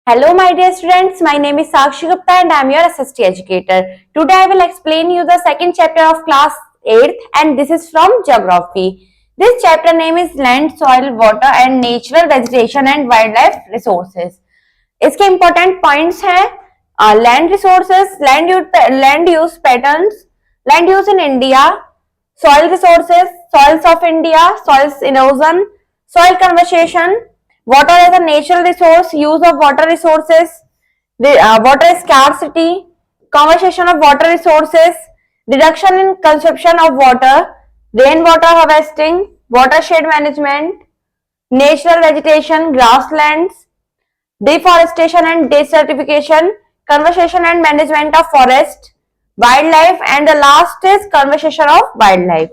Hello my dear students, my name is Sakshi Gupta and I am your SST educator. Today I will explain you the second chapter of class 8th and this is from geography. This chapter name is land, soil, water and natural vegetation and wildlife resources. इसके important points हैं land resources, land use patterns, land use in India, soil resources, soils of India, soils erosion, soil conservation, water as a natural resource, use of water resources, water scarcity, conservation of water resources, reduction in consumption of water, rainwater harvesting, watershed management, natural vegetation, grasslands, deforestation and desertification, conservation and management of forest, wildlife, and the last is conservation of wildlife.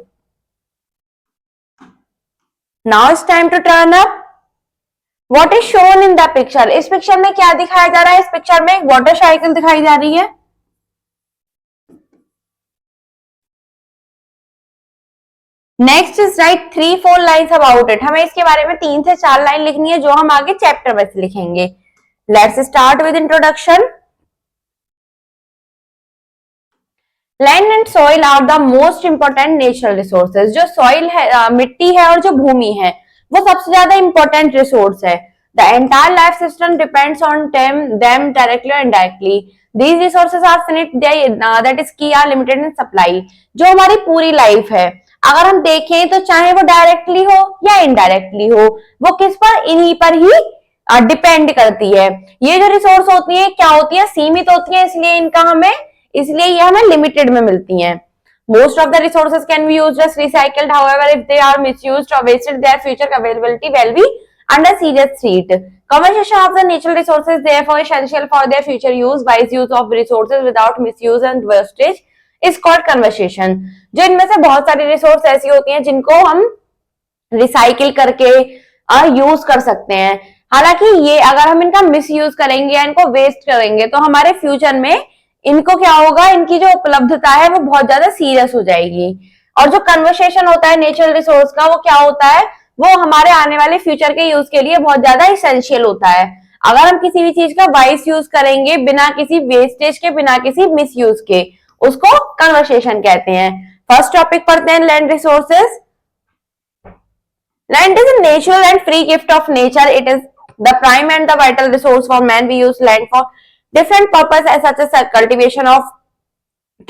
Now it's time to turn up. What is shown in the picture? इस picture में क्या दिखाया जा रहा है? इस picture में एक वाटर साइकिल दिखाई जा रही है. Next is right 3-4 lines about it. हमें इसके बारे में 3 से 4 लाइन लिखनी है जो हम आगे चैप्टर में लिखेंगे. Let's start with introduction. Land and soil are the most important natural resources. जो सॉइल है, मिट्टी है और जो भूमि है वो सबसे ज्यादा इंपॉर्टेंट रिसोर्स है. The entire life system depends on them directly or indirectly. These resources are finite, that is key are limited in supply. जो हमारी पूरी लाइफ है अगर हम देखें तो चाहे वो डायरेक्टली हो या इनडायरेक्टली हो वो किस पर, इन्हीं पर ही डिपेंड करती है. ये जो रिसोर्स होती है क्या होती है, सीमित होती है, इसलिए ये हमें लिमिटेड में मिलती हैं. Most of the resources can be used as recycled. However, if they are misused or wasted, their future availability will be under serious threat. Conservation of the natural resources therefore essential for their future use. Wise use of resources without misuse and wastage is called conservation. जो इनमें से बहुत सारी resource ऐसी होती हैं जिनको हम रिसाइकिल करके यूज कर सकते हैं. हालांकि ये अगर हम इनका मिस यूज करेंगे या इनको वेस्ट करेंगे तो हमारे फ्यूचर में इनको क्या होगा, इनकी जो उपलब्धता है वो बहुत ज्यादा सीरियस हो जाएगी. और जो कन्वर्सेशन होता है नेचुरल रिसोर्स का वो क्या होता है, वो हमारे आने वाले फ्यूचर के यूज के लिए बहुत ज्यादा इसेंशियल होता है. अगर हम किसी भी चीज का वाइस यूज करेंगे बिना किसी वेस्टेज के, बिना किसी मिस यूज के, उसको कन्वर्सेशन कहते हैं. फर्स्ट टॉपिक पढ़ते हैं land resources. Land is a natural and free gift of nature. It is the prime and the vital resource for man. We use land for different purposes such as cultivation of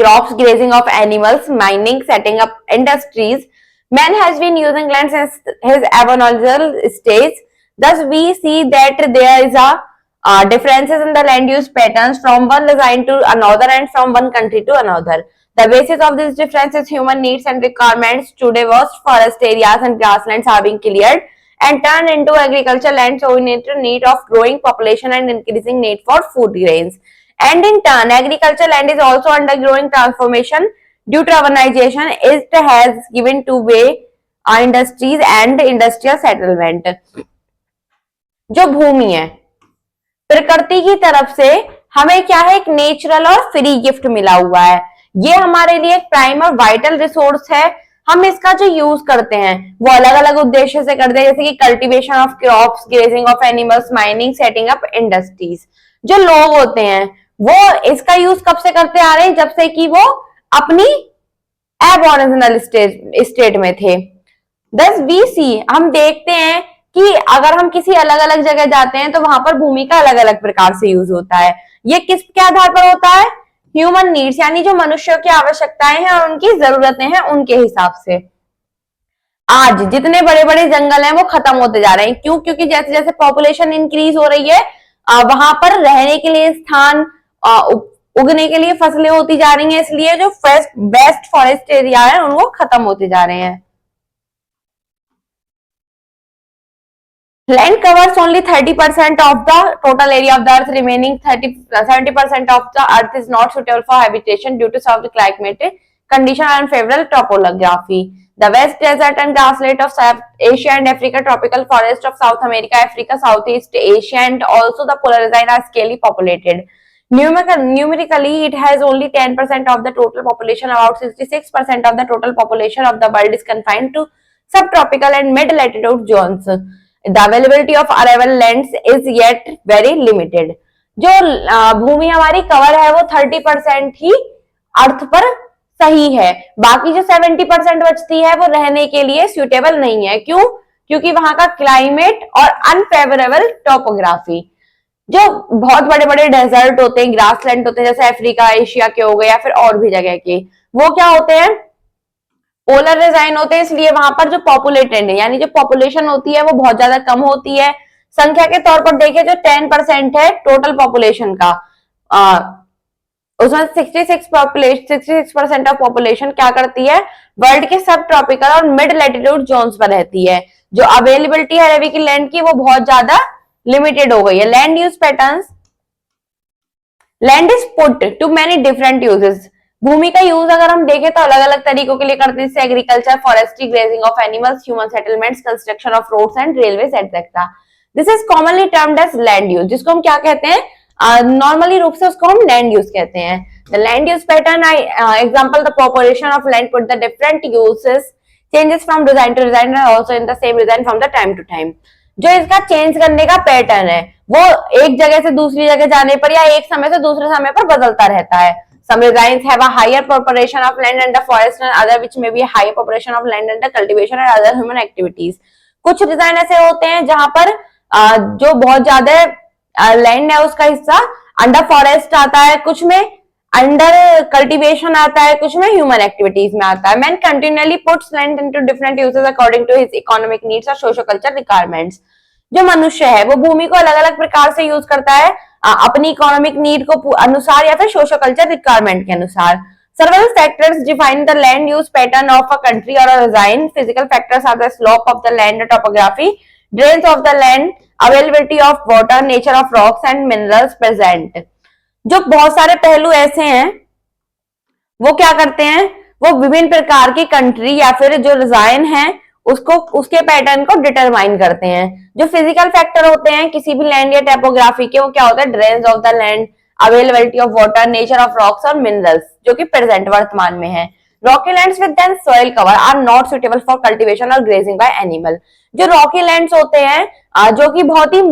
crops, grazing of animals, mining, setting up industries. Man has been using land since his aboriginal stage. Thus, we see that there is a differences in the land use patterns from one design to another and from one country to another. The basis of this difference is human needs and requirements. Today, vast forest areas and grasslands are being cleared and turned into agricultural land, so we need of growing population and increasing need for food grains. And in turn, agricultural land is also undergoing transformation due to urbanization. It has given to way industries and industrial settlement. जो भूमि है प्रकृति की तरफ से हमें क्या है, एक नेचुरल और फ्री गिफ्ट मिला हुआ है. ये हमारे लिए एक प्राइम और वाइटल रिसोर्स है. हम इसका जो यूज करते हैं वो अलग अलग उद्देश्य से करते हैं, जैसे कि cultivation of crops, grazing of animals, mining, setting up industries. जो लोग होते हैं वो इसका यूज कब से करते आ रहे हैं, जब से कि वो अपनी एबोरिजिनल स्टेट में थे. दस वी सी, हम देखते हैं कि अगर हम किसी अलग अलग जगह जाते हैं तो वहां पर भूमि का अलग अलग प्रकार से यूज होता है. ये किसके आधार पर होता है, ह्यूमन नीड्स, यानी जो मनुष्यों की आवश्यकताएं हैं और उनकी जरूरतें हैं उनके हिसाब से. आज जितने बड़े बड़े जंगल हैं वो खत्म होते जा रहे हैं. क्यों? क्योंकि जैसे जैसे पॉपुलेशन इंक्रीज हो रही है वहां पर रहने के लिए स्थान, उगने के लिए फसलें होती जा रही हैं, इसलिए जो बेस्ट फॉरेस्ट एरिया है उनको खत्म होते जा रहे हैं. Land covers only 30% of the total area of the earth. Remaining 70% of the earth is not suitable for habitation due to soft climatic condition and unfavorable topography. The vast desert and grassland of South Asia and Africa, tropical forest of South America, Africa, Southeast Asia, and also the polar region are scarcely populated. Numerically, it has only 10% of the total population. About 66% of the total population of the world is confined to subtropical and mid-latitude zones. The availability of arrival lands is yet very limited. जो भूमि हमारी cover है वो 30% ही अर्थ पर सही है, बाकी जो 70% बचती है वो रहने के लिए सुटेबल नहीं है। क्यों? क्योंकि वहां का क्लाइमेट और अनफेवरेबल टोपोग्राफी। जो बहुत बड़े बड़े डेजर्ट होते हैं, ग्रासलैंड होते हैं, जैसे अफ्रीका एशिया के हो गए या फिर और भी जगह के, वो क्या होते हैं, पोलर रिजाइन होते हैं, इसलिए वहां पर जो पॉपुलेटेड है यानी जो पॉपुलेशन होती है वो बहुत ज्यादा कम होती है। संख्या के तौर पर देखें जो 10% है टोटल पॉपुलेशन का, उसमें 66% ऑफ पॉपुलेशन क्या करती है, वर्ल्ड के सब ट्रॉपिकल और मिड लैटिट्यूड जोन्स पर रहती है। जो अवेलेबिलिटी है रवि की लैंड की वो बहुत ज्यादा लिमिटेड हो गई है। Land use patterns, land is put to many different uses. भूमि का यूज अगर हम देखें तो अलग अलग तरीकों के लिए करते हैं, जैसे agriculture, forestry, grazing of animals, human settlements, construction of roads and railways etcetera. This is commonly termed as land use, जिसको हम क्या कहते हैं, नॉर्मली रूप से उसको हम लैंड यूज कहते हैं। The land use pattern example, the population of land put the different uses changes from design to design and also in the same design from the time to time. जो इसका change करने का pattern है वो एक जगह से दूसरी जगह जाने पर या एक समय से दूसरे समय पर बदलता रहता है। Some designs have a higher proportion of land under forest and other which may be a higher proportion of land under cultivation and other human activities। कुछ डिजाइन ऐसे होते हैं जहां पर जो बहुत ज्यादा लैंड है उसका हिस्सा अंडर फॉरेस्ट आता है, कुछ में अंडर कल्टीवेशन आता है, कुछ में ह्यूमन एक्टिविटीज में आता है। Man continually puts land into different uses according to his economic needs और सोशल कल्चर रिक्वायरमेंट्स। जो मनुष्य है वो भूमि को अलग अलग प्रकार से यूज करता है अपनी इकोनॉमिक नीड को अनुसार या फिर सोशल कल्चर रिक्वायरमेंट के अनुसार। Several factors define the land use pattern of a country or a region. Physical factors are the slope of the land, the topography, drains of the land, availability of water, nature of rocks and minerals present। जो बहुत सारे पहलू ऐसे हैं वो क्या करते हैं, वो विभिन्न प्रकार की कंट्री या फिर जो रिजाइन है उसको उसके पैटर्न को डिटरमाइन करते हैं। जो फिजिकल फैक्टर होते हैं किसी भी लैंड या टोपोग्राफी के, वो क्या होता है, drains of the land, availability of water, nature of rocks और मिनरल्स, जो कि प्रेजेंट वर्तमान में है। Rocky lands with then soil cover are not suitable for cultivation और ग्रेजिंग बाय एनिमल। जो रॉकी लैंड्स होते हैं जो कि बहुत ही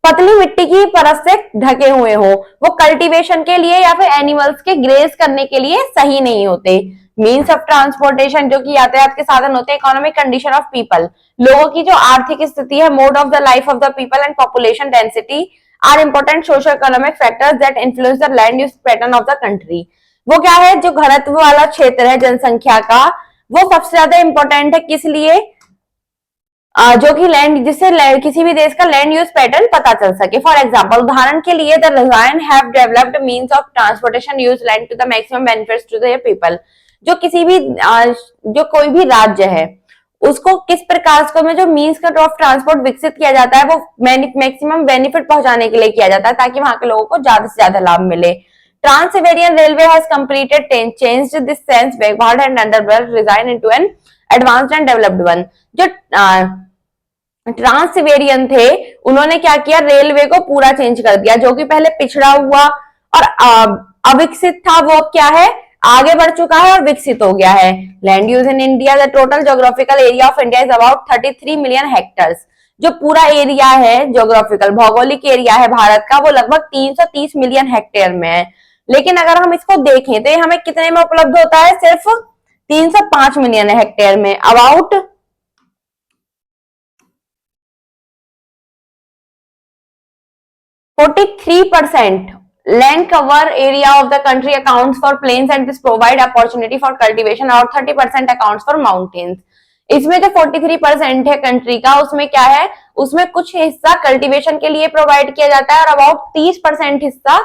पतली मिट्टी की परत से ढके हुए हो, वो कल्टीवेशन के लिए या फिर एनिमल्स के ग्रेज करने के लिए सही नहीं होते। मीन्स ऑफ ट्रांसपोर्टेशन, जो कि यातायात के साधन होते हैं। इकोनॉमिक कंडीशन ऑफ पीपल, लोगों की जो आर्थिक स्थिति है। Mode of the life of the people and population density are important social economic factors that influence the land use pattern of the country. वो क्या है, जो घनत्व वाला क्षेत्र है जनसंख्या का, वो सबसे ज्यादा इंपॉर्टेंट है। किस लिए? जो कि लैंड, जिससे किसी भी देश का लैंड यूज पैटर्न पता चल सके। फॉर एग्जांपल, उदाहरण के लिए, the region have developed means of transportation use land to the maximum benefits to the people. जो किसी भी जो कोई भी राज्य है उसको किस प्रकार उसको में जो मीन्स ऑफ ट्रांसपोर्ट विकसित किया जाता है वो मैक्सिमम बेनिफिट पहुंचाने के लिए किया जाता है, ताकि वहां के लोगों को ज्यादा से ज्यादा लाभ मिले। Trans-Siberian railway has completed changed this sense backward and underworld design into an advanced and developed one. जो ट्रांस-सिबेरियन थे उन्होंने क्या किया, रेलवे को पूरा चेंज कर दिया। जो कि पहले पिछड़ा हुआ और अविकसित था वो अब क्या है, आगे बढ़ चुका है और विकसित हो गया है। Land use in India, the total geographical area of India is about 33 million hectares. जो पूरा एरिया है, ज्योग्राफिकल भौगोलिक एरिया है भारत का, वो लगभग 330 मिलियन हेक्टेयर में है। लेकिन अगर हम इसको देखें तो ये हमें कितने में उपलब्ध होता है, सिर्फ 305 मिलियन हेक्टेयर में। About 43% land cover area of the country accounts for plains and this provide opportunity for cultivation और 30% accounts for mountains। इसमें जो 43% है कंट्री का, उसमें क्या है, उसमें कुछ हिस्सा कल्टीवेशन के लिए प्रोवाइड किया जाता है और अबाउट 30% हिस्सा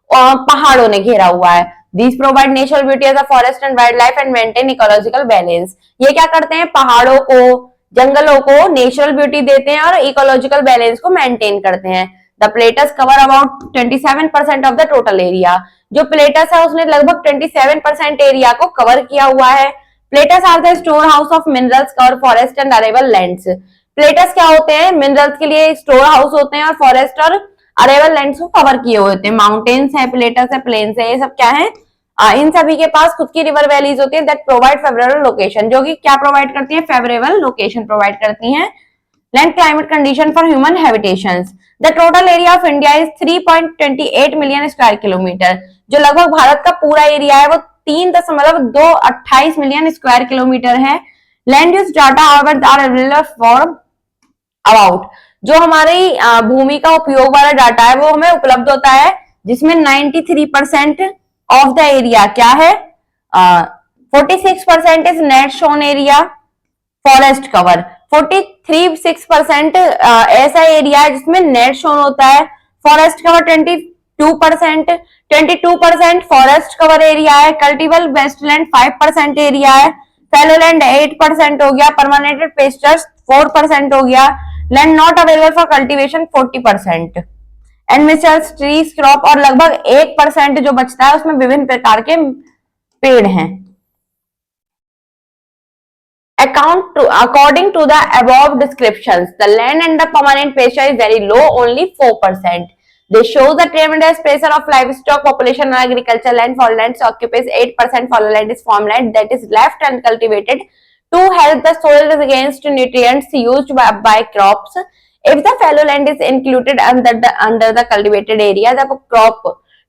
पहाड़ों ने घेरा हुआ है। These provide natural beauty as a forest and wildlife and maintain ecological balance। ये क्या करते हैं, पहाड़ों को, जंगलों को नेचुरल ब्यूटी देते हैं और इकोलॉजिकल बैलेंस को मेंटेन करते हैं। The plateaus cover about 27% of the total area। जो प्लेटस है उसने लगभग 27% एरिया को कवर किया हुआ है। Plateaus are the store house of minerals, cover forest and arable lands. Plateaus क्या होते हैं, मिनरल्स के लिए स्टोर हाउस होते हैं और फॉरेस्ट और अरेबल लैंड्स को कवर किए हुए होते हैं। माउंटेन्स है, प्लेटस है, प्लेन्स है, ये सब क्या है, इन सभी के पास खुद की रिवर वैलीज होती है दैट प्रोवाइड फेवरेबल लोकेशन, जो कि क्या प्रोवाइड करती है, फेवरेबल लोकेशन प्रोवाइड करती हैं, land climate condition for human habitations. The total area of India is 3.28 million square kilometre, जो लगभग भारत का पूरा एरिया है वो 3.228 मिलियन स्क्वायर किलोमीटर है। Land use data are available for about, जो हमारी भूमि का उपयोग वाला डाटा है वो हमें उपलब्ध होता है, जिसमें 93% ऑफ द एरिया क्या है, 46% is net shown area forest cover, 43.6% ऐसा एरिया है जिसमें नेट शोन होता है, forest cover 22% forest cover area है, कल्टीबल वेस्टलैंड 5% एरिया है, फैलोलैंड 8% हो गया, परमानेंटेड पेस्चर्स 4% हो गया, land not available for cultivation 40%, and miscellaneous trees crop, और लगभग 1% जो बचता है उसमें विभिन्न प्रकार के पेड़ हैं। According to the above descriptions, the land and the permanent pasture is very low, only 4%. This shows the tremendous pressure of livestock population on agriculture land. Fallow land occupies 8%. Fallow land is farmland that is left uncultivated to help the soil against nutrients used by crops. If the fallow land is included under the cultivated area, the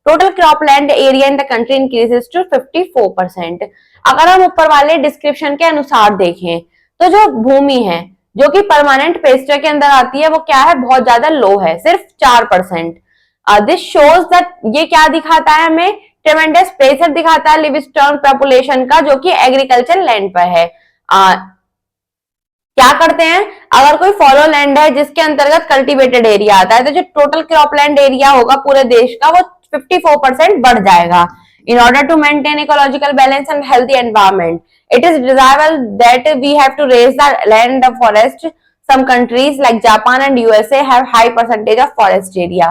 total cropland area in the country increases to 54%. अगर हम ऊपर वाले description के अनुसार देखें तो जो भूमि है जो कि परमानेंट पेस्चर के अंदर आती है वो क्या है, बहुत ज्यादा लो है, सिर्फ 4%। दिस शोज दैट, ये क्या दिखाता है हमें, ट्रेमेंडस प्रेशर दिखाता है लिवस्टोक पॉपुलेशन का जो कि एग्रीकल्चर लैंड पर है। क्या करते हैं, अगर कोई फॉलो लैंड है जिसके अंतर्गत कल्टीवेटेड एरिया आता है तो जो टोटल क्रॉपलैंड एरिया होगा पूरे देश का वो 54% बढ़ जाएगा। In order to maintain ecological balance and healthy environment, it is desirable that we have to raise the land of forest. Some countries like Japan and USA have high percentage of forest area.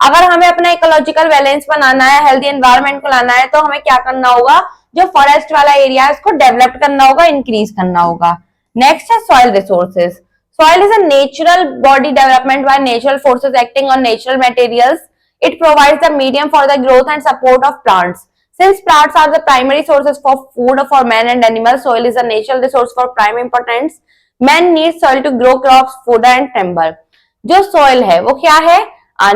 अगर हमें अपना ecological balance बनाना है, healthy environment को लाना है, तो हमें क्या करना होगा, जो फॉरेस्ट वाला एरिया है उसको डेवलप करना होगा, इंक्रीज करना होगा। नेक्स्ट है soil resources. Soil is a natural body development by natural forces acting on natural materials. It provides the medium for the growth and support of plants. Since plants are the primary sources for food for man and animals, soil is a natural resource for prime importance. Man needs soil to grow crops, food and timber. जो soil है वो क्या है,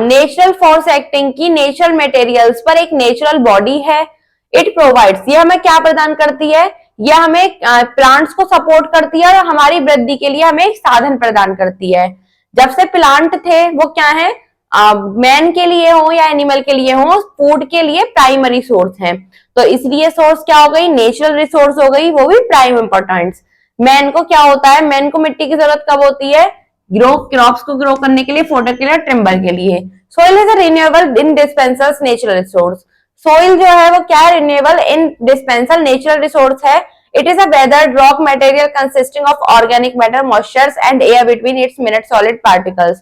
natural force acting की natural materials पर एक natural body है। It provides, ये हमें क्या प्रदान करती है, यह हमें प्लांट्स को सपोर्ट करती है और हमारी वृद्धि के लिए हमें एक साधन प्रदान करती है। जब से प्लांट थे वो क्या है, मैन के लिए हो या एनिमल के लिए हो, फूड के लिए प्राइमरी सोर्स है, तो इसलिए सोर्स क्या हो गई, नेचुरल रिसोर्स हो गई, वो भी प्राइम इंपॉर्टेंस। मैन को क्या होता है, मैन को मिट्टी की जरूरत कब होती है, ग्रो क्रॉप्स को ग्रो करने के लिए, फोडर के लिए, टिम्बर के लिए। Soil is a renewable indispensable natural resource. Soil जो है वो क्या है, रिन्यूएबल इंडिस्पेंसल नेचुरल रिसोर्स है। It is a weathered rock material consisting of organic matter, moistures and air between its minute solid particles.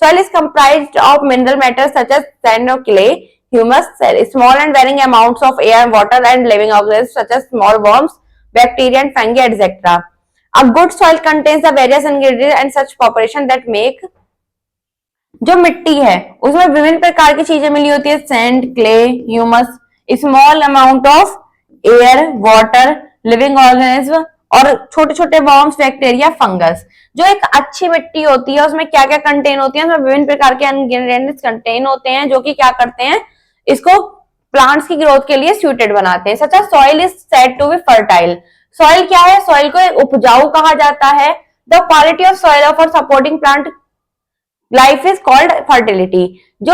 Soil is comprised of mineral matter such as sand or clay, humus, small and varying amounts of air, water and living organisms such as small worms, bacteria and fungi, etc. A good soil contains the various ingredients and such preparation that make, जो मिट्टी है उसमें विभिन्न प्रकार की चीजें मिली होती है, sand, clay, humus, small amount of air, water, living organism और छोटे छोटे वर्म्स, बैक्टीरिया, फंगस। जो एक अच्छी मिट्टी होती है उसमें क्या क्या कंटेन होती है, उसमें विभिन्न प्रकार के इंग्रेडिएंट्स कंटेन होते हैं जो कि क्या करते हैं, इसको प्लांट्स की ग्रोथ के लिए सूटेड बनाते हैं। Such soil is said to be fertile. Soil क्या है, सॉइल को उपजाऊ कहा जाता है। The quality of soil for supporting plant life is called fertility. जो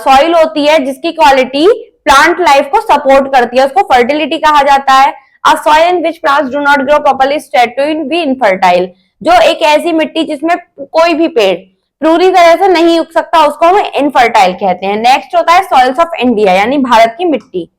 सॉइल होती है जिसकी क्वालिटी प्लांट लाइफ को सपोर्ट करती है उसको फर्टिलिटी कहा जाता है। A soil in which plants do not grow properly is said to be infertile. जो एक ऐसी मिट्टी जिसमें कोई भी पेड़ पूरी तरह से नहीं उग सकता उसको हम इनफर्टाइल कहते हैं। नेक्स्ट होता है सॉइल्स ऑफ इंडिया, यानी भारत की मिट्टी।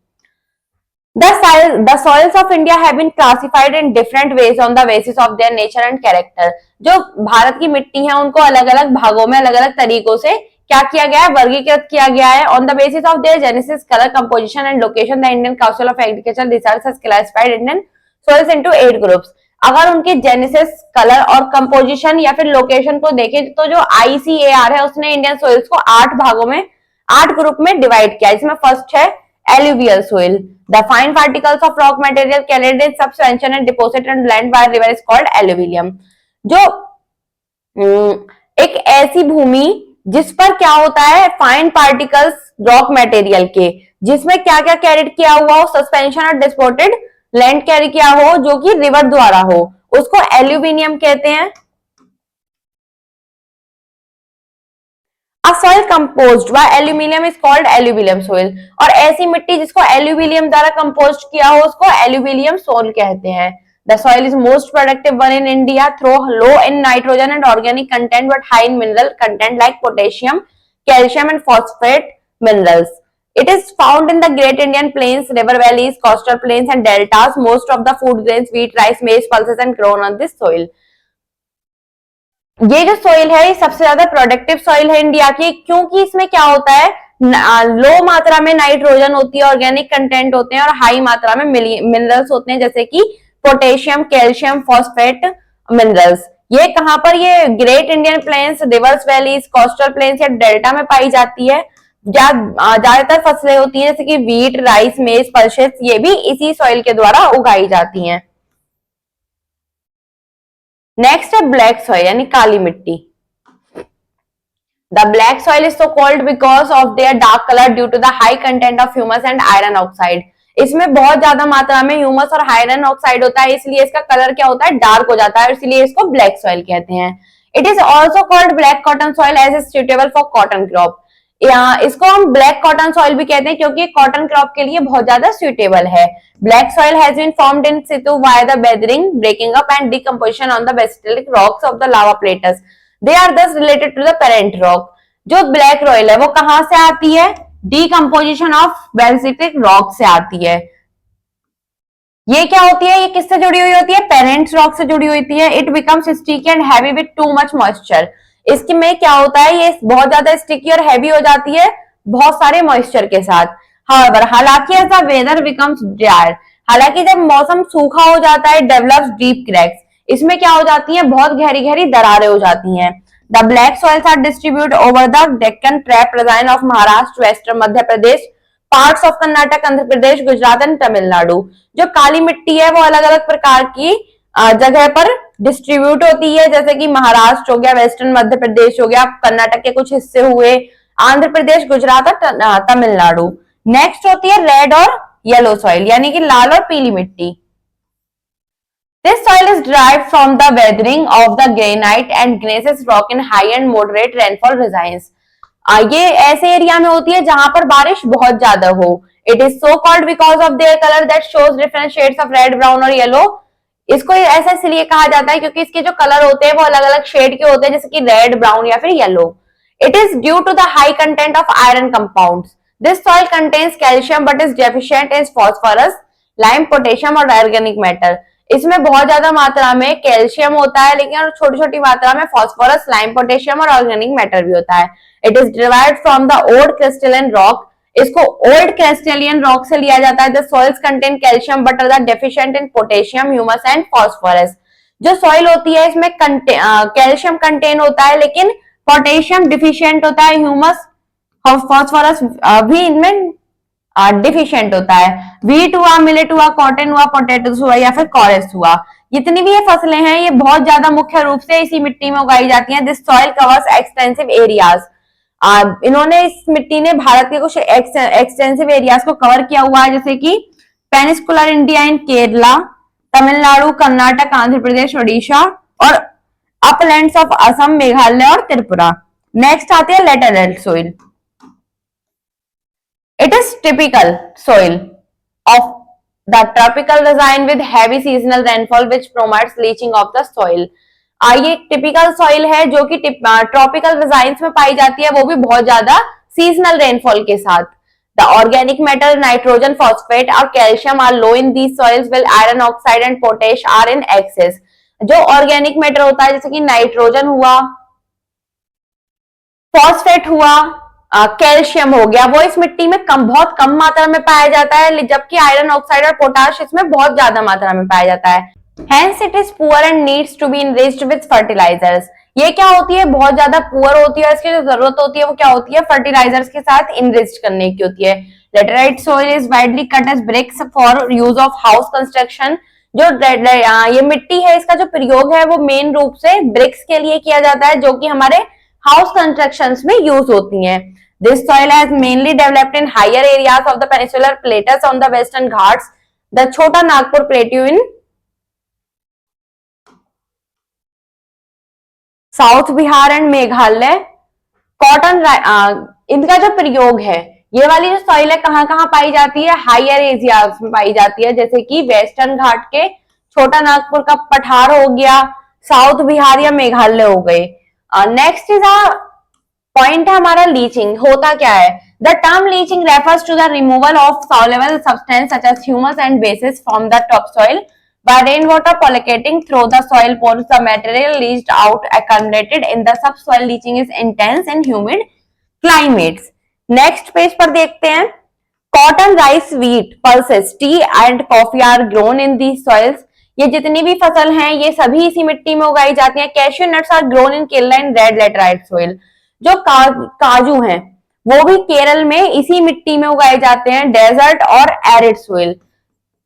The soils of India have been classified in different ways on the basis of their nature and character. जो भारत की मिट्टी है उनको अलग अलग भागों में अलग अलग तरीकों से क्या किया गया है, वर्गीकृत किया गया है। On the basis of their genesis, colour, composition and location, the Indian council of agriculture research has classified Indian soils into 8 groups. अगर उनके जेनेसिस, कलर और कंपोजिशन या फिर लोकेशन को देखें तो जो ICAR है उसने इंडियन सॉइल्स को 8 भागों में 8 ग्रुप में डिवाइड किया, जिसमें फर्स्ट है alluvial soil. The fine particles of rock material carried in suspension and deposited and blended by river is called alluvium. जो एक ऐसी भूमि जिस पर क्या होता है, फाइन पार्टिकल्स रॉक मटेरियल के, जिसमें क्या क्या कैरिड किया हुआ हो, सस्पेंशन और डिस्पोर्टेड लैंड कैरी किया हो जो कि रिवर द्वारा हो, उसको एल्यूमिनियम कहते हैं। A soil composed by aluminium is called alluvial soil. और ऐसी मिट्टी जिसको एल्यूविलियम द्वारा कंपोस्ट किया हो उसको एल्यूविलियम सोइल कहते हैं। The soil is most productive one in India through low in nitrogen and organic content but high in mineral content like potassium, calcium and phosphate minerals. It is found in the Great Indian Plains, river valleys, coastal plains and deltas. Most of the food grains, wheat, rice, maize, pulses and grown on this soil. ये जो soil है ये सबसे ज्यादा productive soil है India की, क्योंकि इसमें क्या होता है, लो मात्रा में नाइट्रोजन होती है, ऑर्गेनिक कंटेंट होते हैं और हाई मात्रा में मिनरल्स होते हैं जैसे कि पोटेशियम, कैल्शियम, फॉस्फेट मिनरल्स। ये कहां पर, ये great Indian plains, reverse valleys, coastal planes या डेल्टा में पाई जाती है। ज्यादातर फसलें होती हैं जैसे कि व्हीट, राइस, मेज, पल्सेस, ये भी इसी सॉइल के द्वारा उगाई जाती हैं। नेक्स्ट है ब्लैक सॉइल यानी काली मिट्टी। The black soil is so called because of their dark colour due to the high content of humus and iron oxide. इसमें बहुत ज्यादा मात्रा में ह्यूमस और आयरन ऑक्साइड होता है, इसलिए इसका कलर क्या होता है, डार्क हो जाता है, इसलिए इसको ब्लैक सॉइल कहते हैं। It is also called black cotton soil as is suitable for cotton crop. इसको हम ब्लैक कॉटन सॉइल भी कहते हैं क्योंकि कॉटन क्रॉप के लिए बहुत ज्यादा सुटेबल है। Black soil has been formed in situ via the weathering, breaking up and decomposition on the basalt rocks of the lava plateaus. They are thus related to the parent rock. जो black royal है वो कहां से आती है, decomposition of बेसिल्टिक rock से आती है। ये क्या होती है, ये किससे जुड़ी हुई होती है, पेरेंट्स रॉक से जुड़ी होती है। It becomes sticky and heavy with too much moisture. इसमें क्या होता है, ये बहुत ज्यादा स्टिकी और हैवी हो जाती है बहुत सारे मॉइस्चर के साथ। However, हालांकि as the weather becomes drier, हालांकि जब मौसम सूखा हो जाता है, डेवलप्स डीप क्रैक्स, इसमें क्या हो जाती है, बहुत गहरी गहरी दरारें हो जाती हैं। The black soils are distribute over the Deccan trap region of Maharashtra, western Madhya Pradesh, parts of Karnataka, Andhra Pradesh, Gujarat and Tamil Nadu. जो काली मिट्टी है वो अलग अलग प्रकार की जगह पर डिस्ट्रीब्यूट होती है, जैसे कि महाराष्ट्र हो गया, वेस्टर्न मध्य प्रदेश हो गया, कर्नाटक के कुछ हिस्से हुए, आंध्र प्रदेश, गुजरात और तमिलनाडु। नेक्स्ट होती है रेड और येलो सॉइल यानी कि लाल और पीली मिट्टी। This soil is derived from the weathering of the granite and gneiss rock in high and moderate rainfall regions. ये ऐसे एरिया में होती है जहां पर बारिश बहुत ज्यादा हो। It is so called because of their color that shows different shades of red, brown और yellow. इसको ऐसा इसलिए कहा जाता है क्योंकि इसके जो कलर होते हैं वो अलग अलग शेड के होते हैं, जैसे कि रेड, ब्राउन या फिर yellow. It is due to the high content of iron compounds. This soil contains calcium but is deficient in phosphorus, lime, potassium और organic matter. इसमें बहुत ज्यादा मात्रा में कैल्शियम होता है लेकिन छोटी छोटी मात्रा में फास्फोरस, लाइम, पोटेशियम और ऑर्गेनिक मैटर भी होता है। It is derived from the old crystalline rock. इसको ओल्ड क्रिस्टलियन रॉक से लिया जाता है। The soils contain calcium but are deficient in potassium, humus and phosphorus. जो सॉइल होती है इसमें कैल्शियम कंटेन होता है लेकिन पोटेशियम डिफिशियंट होता है, ह्यूमस और फास्फोरस भी इनमें डिफिशियंट होता है। व्हीट हुआ, मिलेट हुआ, कॉटन हुआ, पोटैटोस हुआ या फिर कॉरेस हुआ, जितनी भी ये फसलें हैं ये बहुत ज्यादा मुख्य रूप से इसी मिट्टी में उगाई जाती हैं। This soil covers extensive areas. इन्होंने इस मिट्टी ने भारत के कुछ एक्सटेंसिव एरियाज को कवर किया हुआ है, जैसे कि पेनिस्कुलर इंडिया इन केरला, तमिलनाडु, कर्नाटक, आंध्र प्रदेश, ओडिशा और अपलैंड्स ऑफ असम, मेघालय और त्रिपुरा। नेक्स्ट आती है laterite soil. It is typical soil of the tropical region with heavy seasonal rainfall which promotes leaching of the soil. ये एक टिपिकल सॉइल है जो कि ट्रॉपिकल रीजन्स में पाई जाती है, वो भी बहुत ज्यादा सीजनल रेनफॉल के साथ। The organic matter nitrogen, phosphate और calcium are low in these soils while iron oxide and potash are in excess. जो ऑर्गेनिक मैटर होता है जैसे कि नाइट्रोजन हुआ, फॉस्फेट हुआ, कैल्शियम हो गया, वो इस मिट्टी में बहुत कम मात्रा में पाया जाता है, जबकि आयरन ऑक्साइड और पोटाश इसमें बहुत ज्यादा मात्रा में पाया जाता है। Hence it is poor and needs to be enriched with fertilizers. ये क्या होती है, बहुत ज्यादा पुअर होती है, इसकी जो जरूरत होती है वो क्या होती है, फर्टिलाइजर्स के साथ इनरिच्ड करने की होती है। Laterite soil is widely cut as bricks for use of house construction. जो ये मिट्टी है इसका जो प्रयोग है वो मेन रूप से ब्रिक्स के लिए किया जाता है, जो कि हमारे हाउस कंस्ट्रक्शंस में यूज होती हैं। This soil has mainly developed in higher areas of the peninsular plateaus on the western Ghats, the Chota Nagpur Plateau in south Bihar and Meghalaya. Cotton इनका जो प्रयोग है, ये वाली जो सॉइल है कहाँ कहाँ पाई जाती है, हायर एरियाज में पाई जाती है, जैसे कि वेस्टर्न घाट के छोटा नागपुर का पठार हो गया, साउथ बिहार या मेघालय हो गए। नेक्स्ट इज पॉइंट है हमारा लीचिंग। होता क्या है? The term leaching refers to the removal of soluble substance such as humus and bases from the top soil by rainwater pollinating through the soil pores. The material leached out accumulated in the subsoil. Leaching is intense in humid climates. Next page पर देखते हैं, cotton, rice, wheat, pulses, tea and coffee are grown in the soils. ये जितनी भी फसल हैं ये सभी इसी मिट्टी में उगाई जाती हैं। Cashew nuts are grown in Kerala in red laterite soil. जो काजू हैं वो भी केरल में इसी मिट्टी में उगाए जाते हैं, डेजर्ट और arid soil.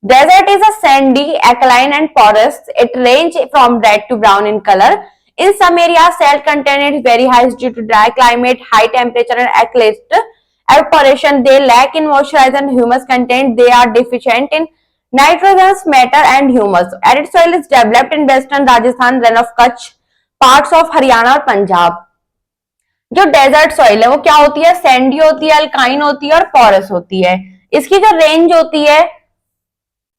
Desert is a sandy, alkaline and porous. It ranges from red to brown in color. In some areas, salt content is very high due to dry climate, high temperature and acid evaporation. They lack in moisture and humus content. They are deficient in nitrogenous matter and humus. Arid soil is developed in western Rajasthan, then of Kutch, parts of Haryana और पंजाब। जो desert soil है वो क्या होती है? Sandy होती है, alkyne होती है और पोरस होती है। इसकी जो रेंज होती है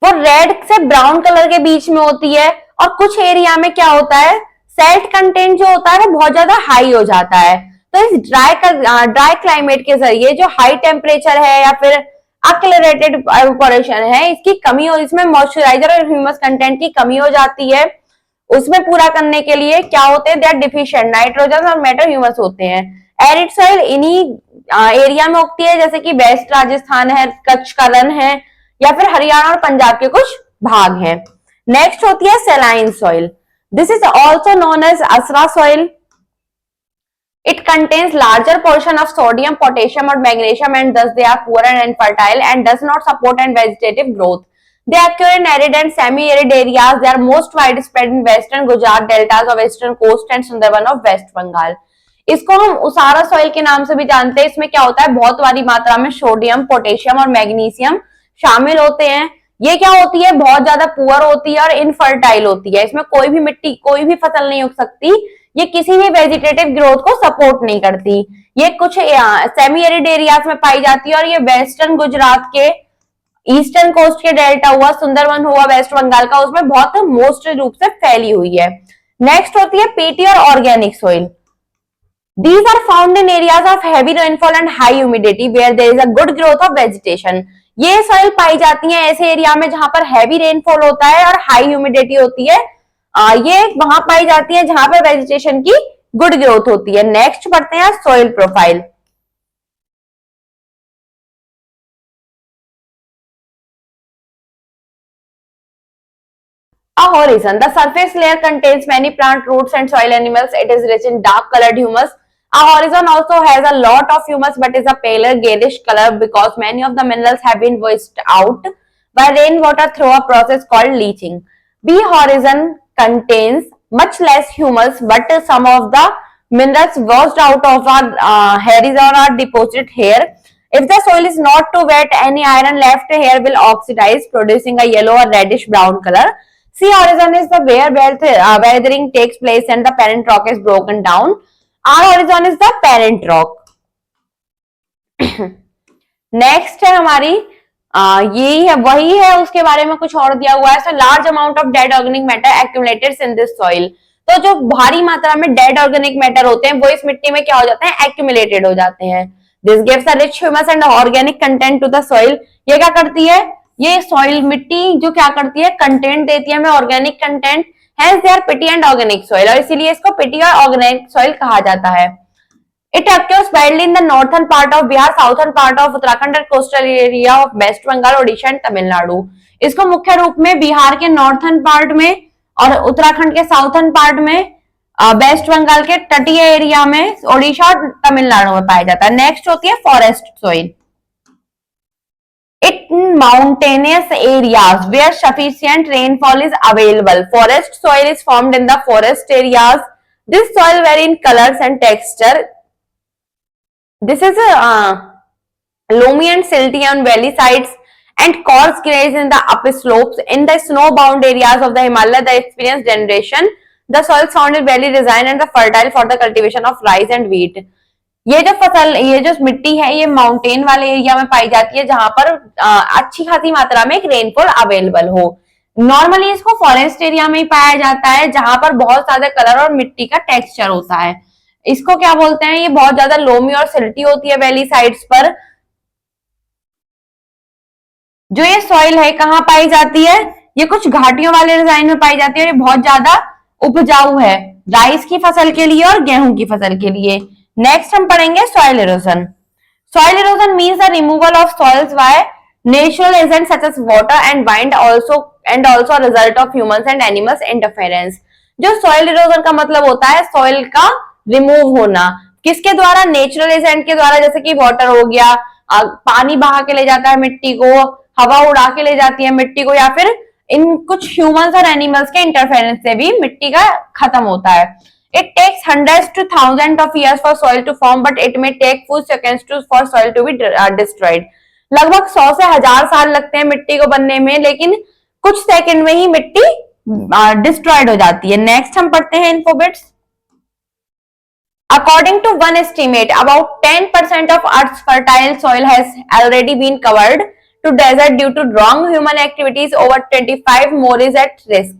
वो रेड से ब्राउन कलर के बीच में होती है, और कुछ एरिया में क्या होता है, सैल्ट कंटेंट जो होता है वो बहुत ज्यादा हाई हो जाता है। तो इस ड्राई क्लाइमेट के जरिए जो हाई टेम्परेचर है या फिर एक्सेलरेटेड इवेपोरेशन है, इसकी कमी हो, इसमें मॉइस्चराइजर और ह्यूमस कंटेंट की कमी हो जाती है। उसमें पूरा करने के लिए क्या होते हैं, दे आर डिफिशिएंट, नाइट्रोजन और मेटर ह्यूमस होते हैं। एरिड सॉइल इन्हीं एरिया में उगती है, जैसे कि वेस्ट राजस्थान है, कच्छ का रण है, या फिर हरियाणा और पंजाब के कुछ भाग हैं। नेक्स्ट होती है saline soil. This is also known as असरा soil. It contains larger portion of sodium, potassium और magnesium and thus they are poor and infertile and does not support and vegetative growth. They occur in arid and semi-arid areas. They are most widespread in western Gujarat deltas of western coast and Sundarban of West Bengal. इसको हम उसारा soil के नाम से भी जानते हैं। इसमें क्या होता है, बहुत भारी मात्रा में सोडियम, पोटेशियम और मैग्नीशियम शामिल होते हैं। ये क्या होती है, बहुत ज्यादा पुअर होती है और इनफर्टाइल होती है। इसमें कोई भी मिट्टी, कोई भी फसल नहीं उग सकती। ये किसी भी वेजिटेटिव ग्रोथ को सपोर्ट नहीं करती। ये कुछ सेमी एरिड एरियाज में पाई जाती है, और ये वेस्टर्न गुजरात के, ईस्टर्न कोस्ट के डेल्टा हुआ, सुंदरवन हुआ वेस्ट बंगाल का, उसमें बहुत मोस्ट रूप से फैली हुई है। नेक्स्ट होती है पीटी और organic soil. These are found in areas of heavy rainfall and high humidity where there is a good growth of vegetation. ये सॉइल पाई जाती है ऐसे एरिया में जहां पर हैवी रेनफॉल होता है और हाई ह्यूमिडिटी होती है। ये वहां पाई जाती है जहां पर वेजिटेशन की गुड ग्रोथ होती है। नेक्स्ट पढ़ते हैं soil profile. A horizon. The surface layer contains many plant roots and soil animals. It is rich in dark colored humus. A horizon also has a lot of humus but is a paler grayish color because many of the minerals have been washed out by rainwater through a process called leaching. B horizon contains much less humus but some of the minerals washed out of our horizon are deposited here. If the soil is not too wet, any iron left here will oxidize, producing a yellow or reddish brown color. C horizon is the where weathering takes place and the parent rock is broken down. R horizon is the parent rock. Next है हमारी यही है, वही है, उसके बारे में कुछ और दिया हुआ है। So large amount of dead organic matter accumulated in this soil. तो जो भारी मात्रा में डेड ऑर्गेनिक मैटर होते हैं वो इस मिट्टी में क्या हो जाते हैं, एक्यूमुलेटेड हो जाते हैं। This gives a rich humus and organic content to the soil. ये क्या करती है, ये सॉइल मिट्टी जो क्या करती है, कंटेंट देती है हमें, organic content. Hence they are peaty and organic soil, और इसीलिए इसको peaty और organic soil कहा जाता है। It occurs widely in the northern part of Bihar, southern part of Uttarakhand and coastal area of West Bengal, Odisha and Tamil Nadu. इसको मुख्य रूप में बिहार के नॉर्थन पार्ट में और उत्तराखंड के साउथर्न पार्ट में, वेस्ट बंगाल के तटीय एरिया में, ओडिशा और तमिलनाडु में पाया जाता है। नेक्स्ट होती है forest soil. In mountainous areas where sufficient rainfall is available, forest soil is formed in the forest areas. This soil vary in colors and texture. This is loamy and silty on valley sides and coarse grays in the upper slopes. In the snow-bound areas of the Himalaya, the experienced generation, the soil sound is very designed and the fertile for the cultivation of rice and wheat. ये जो फसल, ये जो मिट्टी है, ये mountain वाले area में पाई जाती है जहां पर अच्छी खासी मात्रा में एक रेनफॉल अवेलेबल हो। नॉर्मली इसको फॉरेस्ट एरिया में ही पाया जाता है जहां पर बहुत ज्यादा कलर और मिट्टी का टेक्सचर होता है। इसको क्या बोलते हैं, ये बहुत ज्यादा लोमी और सिल्टी होती है वैली साइड्स पर। जो ये सॉइल है कहाँ पाई जाती है, ये कुछ घाटियों वाले डिजाइन में पाई जाती है और ये बहुत ज्यादा उपजाऊ है राइस की फसल के लिए और गेहूं की फसल के लिए। नेक्स्ट हम पढ़ेंगे soil erosion. Soil erosion means the removal of soils by natural agent such as water and wind also result of humans and animals interference. जो सॉइल इरोजन का मतलब होता है सॉइल का रिमूव होना, किसके द्वारा, नेचुरल एजेंट के द्वारा, जैसे कि वाटर हो गया, पानी बहा के ले जाता है मिट्टी को, हवा उड़ा के ले जाती है मिट्टी को, या फिर इन कुछ ह्यूमंस और एनिमल्स के इंटरफेरेंस से भी मिट्टी का खत्म होता है। It takes hundreds to thousands of years for soil to form, but it may take few seconds for soil to be destroyed. लगभग 100 से 1000 साल लगते हैं मिट्टी को बनने में, लेकिन कुछ सेकंड में ही मिट्टी डिस्ट्रॉयड हो जाती है। नेक्स्ट हम पढ़ते हैं इन्फोबिट्स। According to one estimate, about 10% of Earth's fertile soil has already been covered to desert due to wrong human activities. Over 25 more is at risk.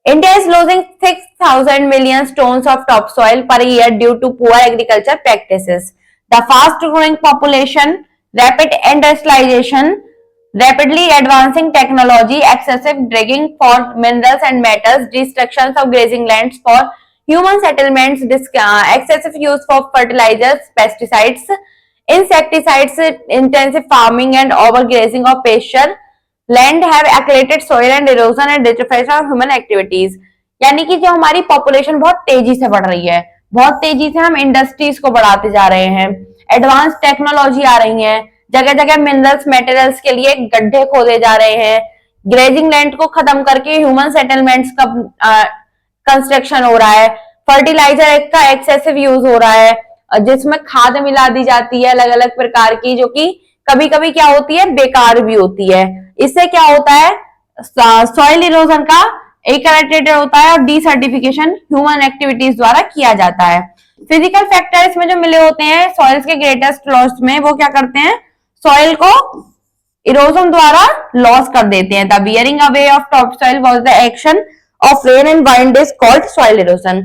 India is losing 6,000 million tons of topsoil per year due to poor agriculture practices. The fast-growing population, rapid industrialization, rapidly advancing technology, excessive digging for minerals and metals, destruction of grazing lands for human settlements, excessive use of fertilizers, pesticides, insecticides, intensive farming and overgrazing of pasture land have accumulated soil and erosion and detrification of human activities। यानी कि जो हमारी population बहुत तेजी से बढ़ रही है, बहुत तेजी से हम इंडस्ट्रीज को बढ़ाते जा रहे हैं, एडवांस टेक्नोलॉजी आ रही है, जगह जगह मिनरल्स मटेरियल्स के लिए गड्ढे खोदे जा रहे हैं, ग्रेजिंग लैंड को खत्म करके ह्यूमन सेटलमेंट्स का कंस्ट्रक्शन हो रहा है, फर्टिलाइजर का एक्सेसिव यूज हो रहा है जिसमें खाद मिला दी जाती है अलग अलग प्रकार की, जो कि कभी कभी क्या होती है बेकार भी होती है। इससे क्या होता है, सॉइल इरोजन का एक कैरेक्टर होता है और डिसर्टिफिकेशन ह्यूमन एक्टिविटीज द्वारा किया जाता है। फिजिकल फैक्टर इसमें जो मिले होते हैं सॉइल्स के ग्रेटेस्ट लॉस में, वो क्या करते हैं, सॉइल को इरोजन द्वारा लॉस कर देते हैं। The bearing away of top soil was the action of rain and wind is called soil erosion.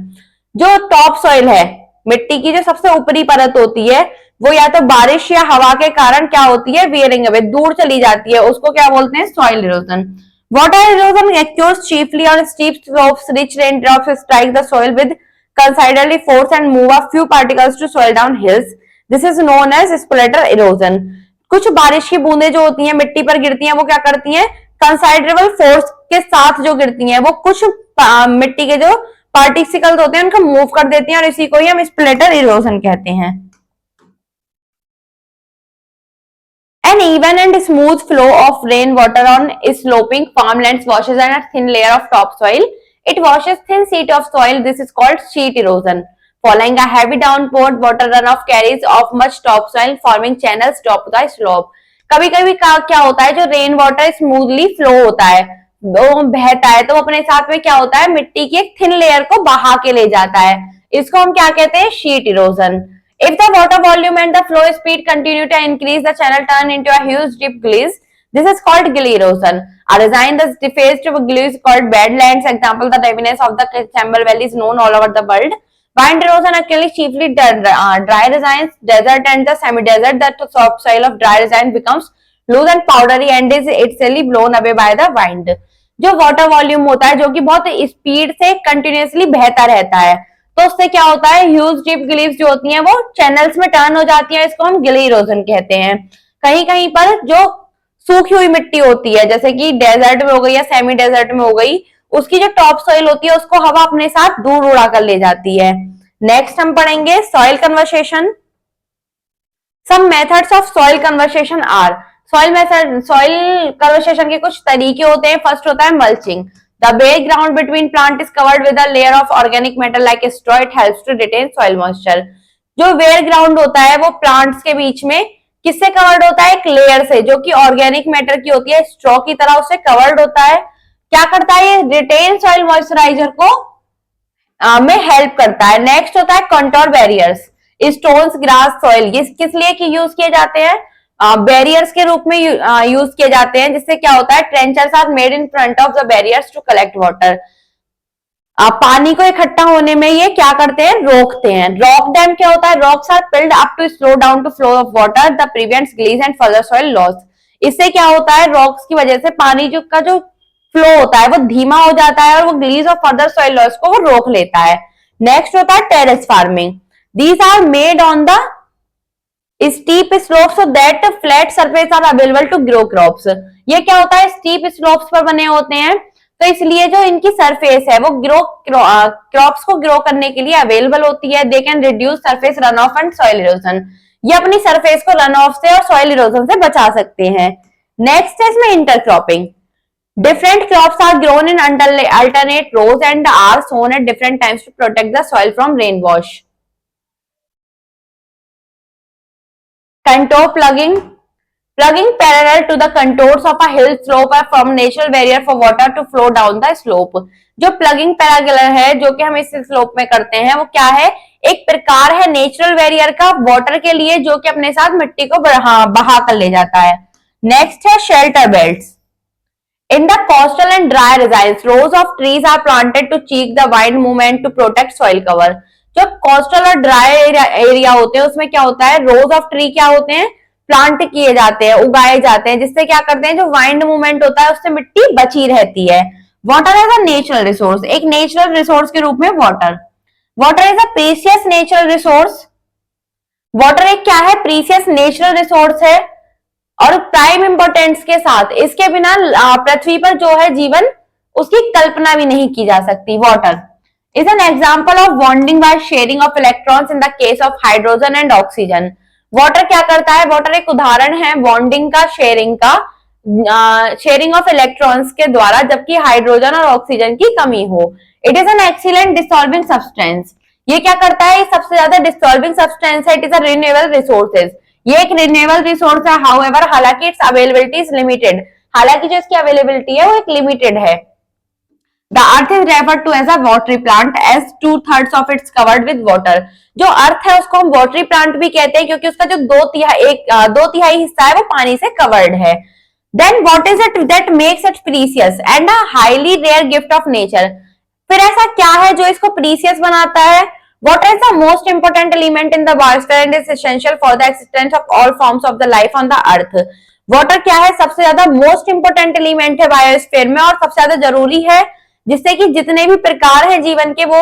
जो टॉप सॉइल है, मिट्टी की जो सबसे ऊपरी परत होती है, वो या तो बारिश या हवा के कारण क्या होती है, बियरिंग अवे, दूर चली जाती है, उसको क्या बोलते हैं, soil erosion. Water erosion occurs chiefly on steep slopes, rich raindrops strike the soil with considerable force and move a few particles to soil down hills. This is known as splatter erosion. कुछ बारिश की बूंदें जो होती हैं मिट्टी पर गिरती हैं, वो क्या करती हैं, कंसाइडरेबल फोर्स के साथ जो गिरती हैं, वो कुछ मिट्टी के जो पार्टिकल्स होते हैं उनको मूव कर देती हैं और इसी को ही हम स्प्लेटर इरोजन कहते हैं। An even and smooth flow of rainwater on sloping farmlands washes on a thin layer of topsoil. It washes thin sheet of soil. This is called sheet erosion. Following a heavy downpour, water runoff carries off much topsoil, forming channels top the slope. कभी-कभी क्या होता है, जो rain water smoothly flow होता है, वो बहता है, तो अपने साथ में क्या होता है, मिट्टी की एक थिन लेयर को बहा के ले जाता है। इसको हम क्या कहते हैं, sheet erosion. If the water volume and the flow speed continue to increase, the channel turn into a huge deep gullies. This is called gully erosion. A design that defaced gullies called badlands. Example: the heaviness of the Chambal Valley is known all over the world. Wind erosion occurs chiefly dry regions, desert and the semi-desert. The topsoil of dry region becomes loose and powdery and is itself blown away by the wind. जो water volume होता है, जो कि बहुत speed से continuously बहता रहता है, तो उससे क्या होता है, ह्यूज डीप गिलीव्स जो होती हैं वो चैनल्स में टर्न हो जाती है। इसको हम गिली इरोजन कहते हैं। कहीं कहीं पर जो सूखी हुई मिट्टी होती है, जैसे कि डेजर्ट में हो गई या सेमी डेजर्ट में हो गई, उसकी जो टॉप सॉइल होती है उसको हवा अपने साथ दूर उड़ा कर ले जाती है। नेक्स्ट हम पढ़ेंगे soil conversation. Some methods of soil conversation are, soil method, soil conservation के कुछ तरीके होते हैं। फर्स्ट होता है mulching. The bare ground between plant is covered with a layer of organic matter like straw, it helps to retain soil moisture. जो bare ground होता है वो प्लांट्स के बीच में किससे कवर्ड होता है? एक लेयर से, जो कि ऑर्गेनिक मैटर की होती है, स्ट्रॉ की तरह उससे कवर्ड होता है। क्या करता है ये? रिटेन सॉइल मॉइस्चराइजर को में हेल्प करता है। नेक्स्ट होता है contour barriers, stones, grass, soil. ये किस लिए की यूज किए जाते हैं? बैरियर्स के रूप में यूज किए जाते हैं, जिससे क्या होता है? Trenches are made in front of the barriers to collect water. पानी को इकट्ठा होने में ये क्या करते हैं? रोकते हैं। रॉक डैम क्या होता है? Rocks are filled up to slow down to flow of water the prevents glaze and further soil loss. इससे क्या होता है? रॉक्स की वजह से पानी जो फ्लो होता है वो धीमा हो जाता है और वो ग्लीज और फर्दर सॉइल लॉस को वो रोक लेता है। नेक्स्ट होता है terrace farming. These are made on the steep slope so that flat surface are available to grow crops. ये क्या होता है? स्टीप स्लोप्स पर बने होते हैं, तो इसलिए जो इनकी सरफेस है वो क्रॉप्स को ग्रो करने के लिए अवेलेबल होती है। They can reduce surface run of and soil erosion. ये अपनी सरफेस को रन ऑफ से और सॉइल इरोजन से बचा सकते हैं। नेक्स्ट है इसमें intercropping. Different crops are grown in alternate rows and are sown at different times to protect the soil from rainwash. Contour plugging. Plugging parallel to the contours of a hill slope are from natural barrier for water to flow down the slope. जो plugging पैराग्युलर है, जो कि हम इस slope में करते हैं, वो क्या है? एक प्रकार है नेचुरल बैरियर का वाटर के लिए, जो कि अपने साथ मिट्टी को बहा कर ले जाता है। नेक्स्ट है shelter belts. In the coastal and dry regions, rows of trees are planted to check the wind movement to protect soil cover. जो कोस्टल और ड्राई एरिया होते हैं उसमें क्या होता है? रोज ऑफ ट्री क्या होते हैं? प्लांट किए जाते हैं, उगाए जाते हैं, जिससे क्या करते हैं? जो वाइंड मूवमेंट होता है उससे मिट्टी बची रहती है। Water as a natural resource. एक नेचुरल रिसोर्स के रूप में water. Water is a precious natural resource. Water एक क्या है? प्रीशियस नेचुरल रिसोर्स है और प्राइम इंपोर्टेंस के साथ इसके बिना पृथ्वी पर जो है जीवन, उसकी कल्पना भी नहीं की जा सकती। Water is an example of bonding by sharing of electrons in the case of hydrogen and oxygen. Water क्या करता है? वाटर एक उदाहरण है बॉन्डिंग का, शेयरिंग ऑफ इलेक्ट्रॉन्स के द्वारा, जबकि हाइड्रोजन और ऑक्सीजन की कमी हो। It is an excellent dissolving substance. ये क्या करता है? सबसे ज्यादा डिसॉल्विंग सब्सटेंस है। It is a renewable resources. ये एक रिन्यूएबल रिसोर्स है। हाउएवर, हालांकि इट्स अवेलेबिलिटी इज लिमिटेड। हालांकि जो इसकी अवेलेबिलिटी है वो एक लिमिटेड है। The earth is referred to as a watery plant as 2/3 of its covered with water. जो अर्थ है उसको हम वाटरी प्लांट भी कहते हैं, क्योंकि उसका जो 2/3 हिस्सा है वो पानी से कवर्ड है। Then what is it that makes it precious and a highly rare gift of nature. फिर ऐसा क्या है जो इसको प्रीशियस बनाता है? Water is the most important element in the biosphere and is essential for the existence of all forms of the life on the earth. Water क्या है? सबसे ज्यादा मोस्ट इंपोर्टेंट एलिमेंट है बायोस्फीयर में और सबसे ज्यादा जरूरी है, जिससे कि जितने भी प्रकार हैं जीवन के वो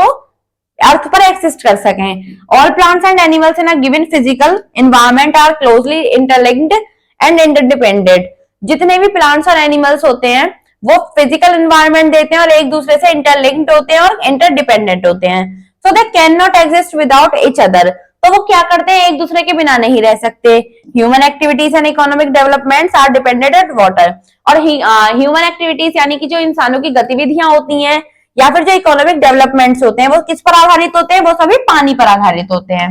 अर्थ पर एक्सिस्ट कर सकें। All plants and animals in a given physical environment are closely interlinked and interdependent. जितने भी प्लांट्स और एनिमल्स होते हैं वो फिजिकल एनवायरनमेंट देते हैं और एक दूसरे से इंटरलिंक्ड होते हैं और इंटरडिपेंडेंट होते हैं। So they cannot exist without each other. तो वो क्या करते हैं? एक दूसरे के बिना नहीं रह सकते। Human activities and economic developments are dependent at water. और ह्यूमन एक्टिविटीज यानी कि जो इंसानों की गतिविधियां होती हैं या फिर जो इकोनॉमिक डेवलपमेंट्स होते हैं वो किस पर आधारित होते हैं? वो सभी पानी पर आधारित होते हैं।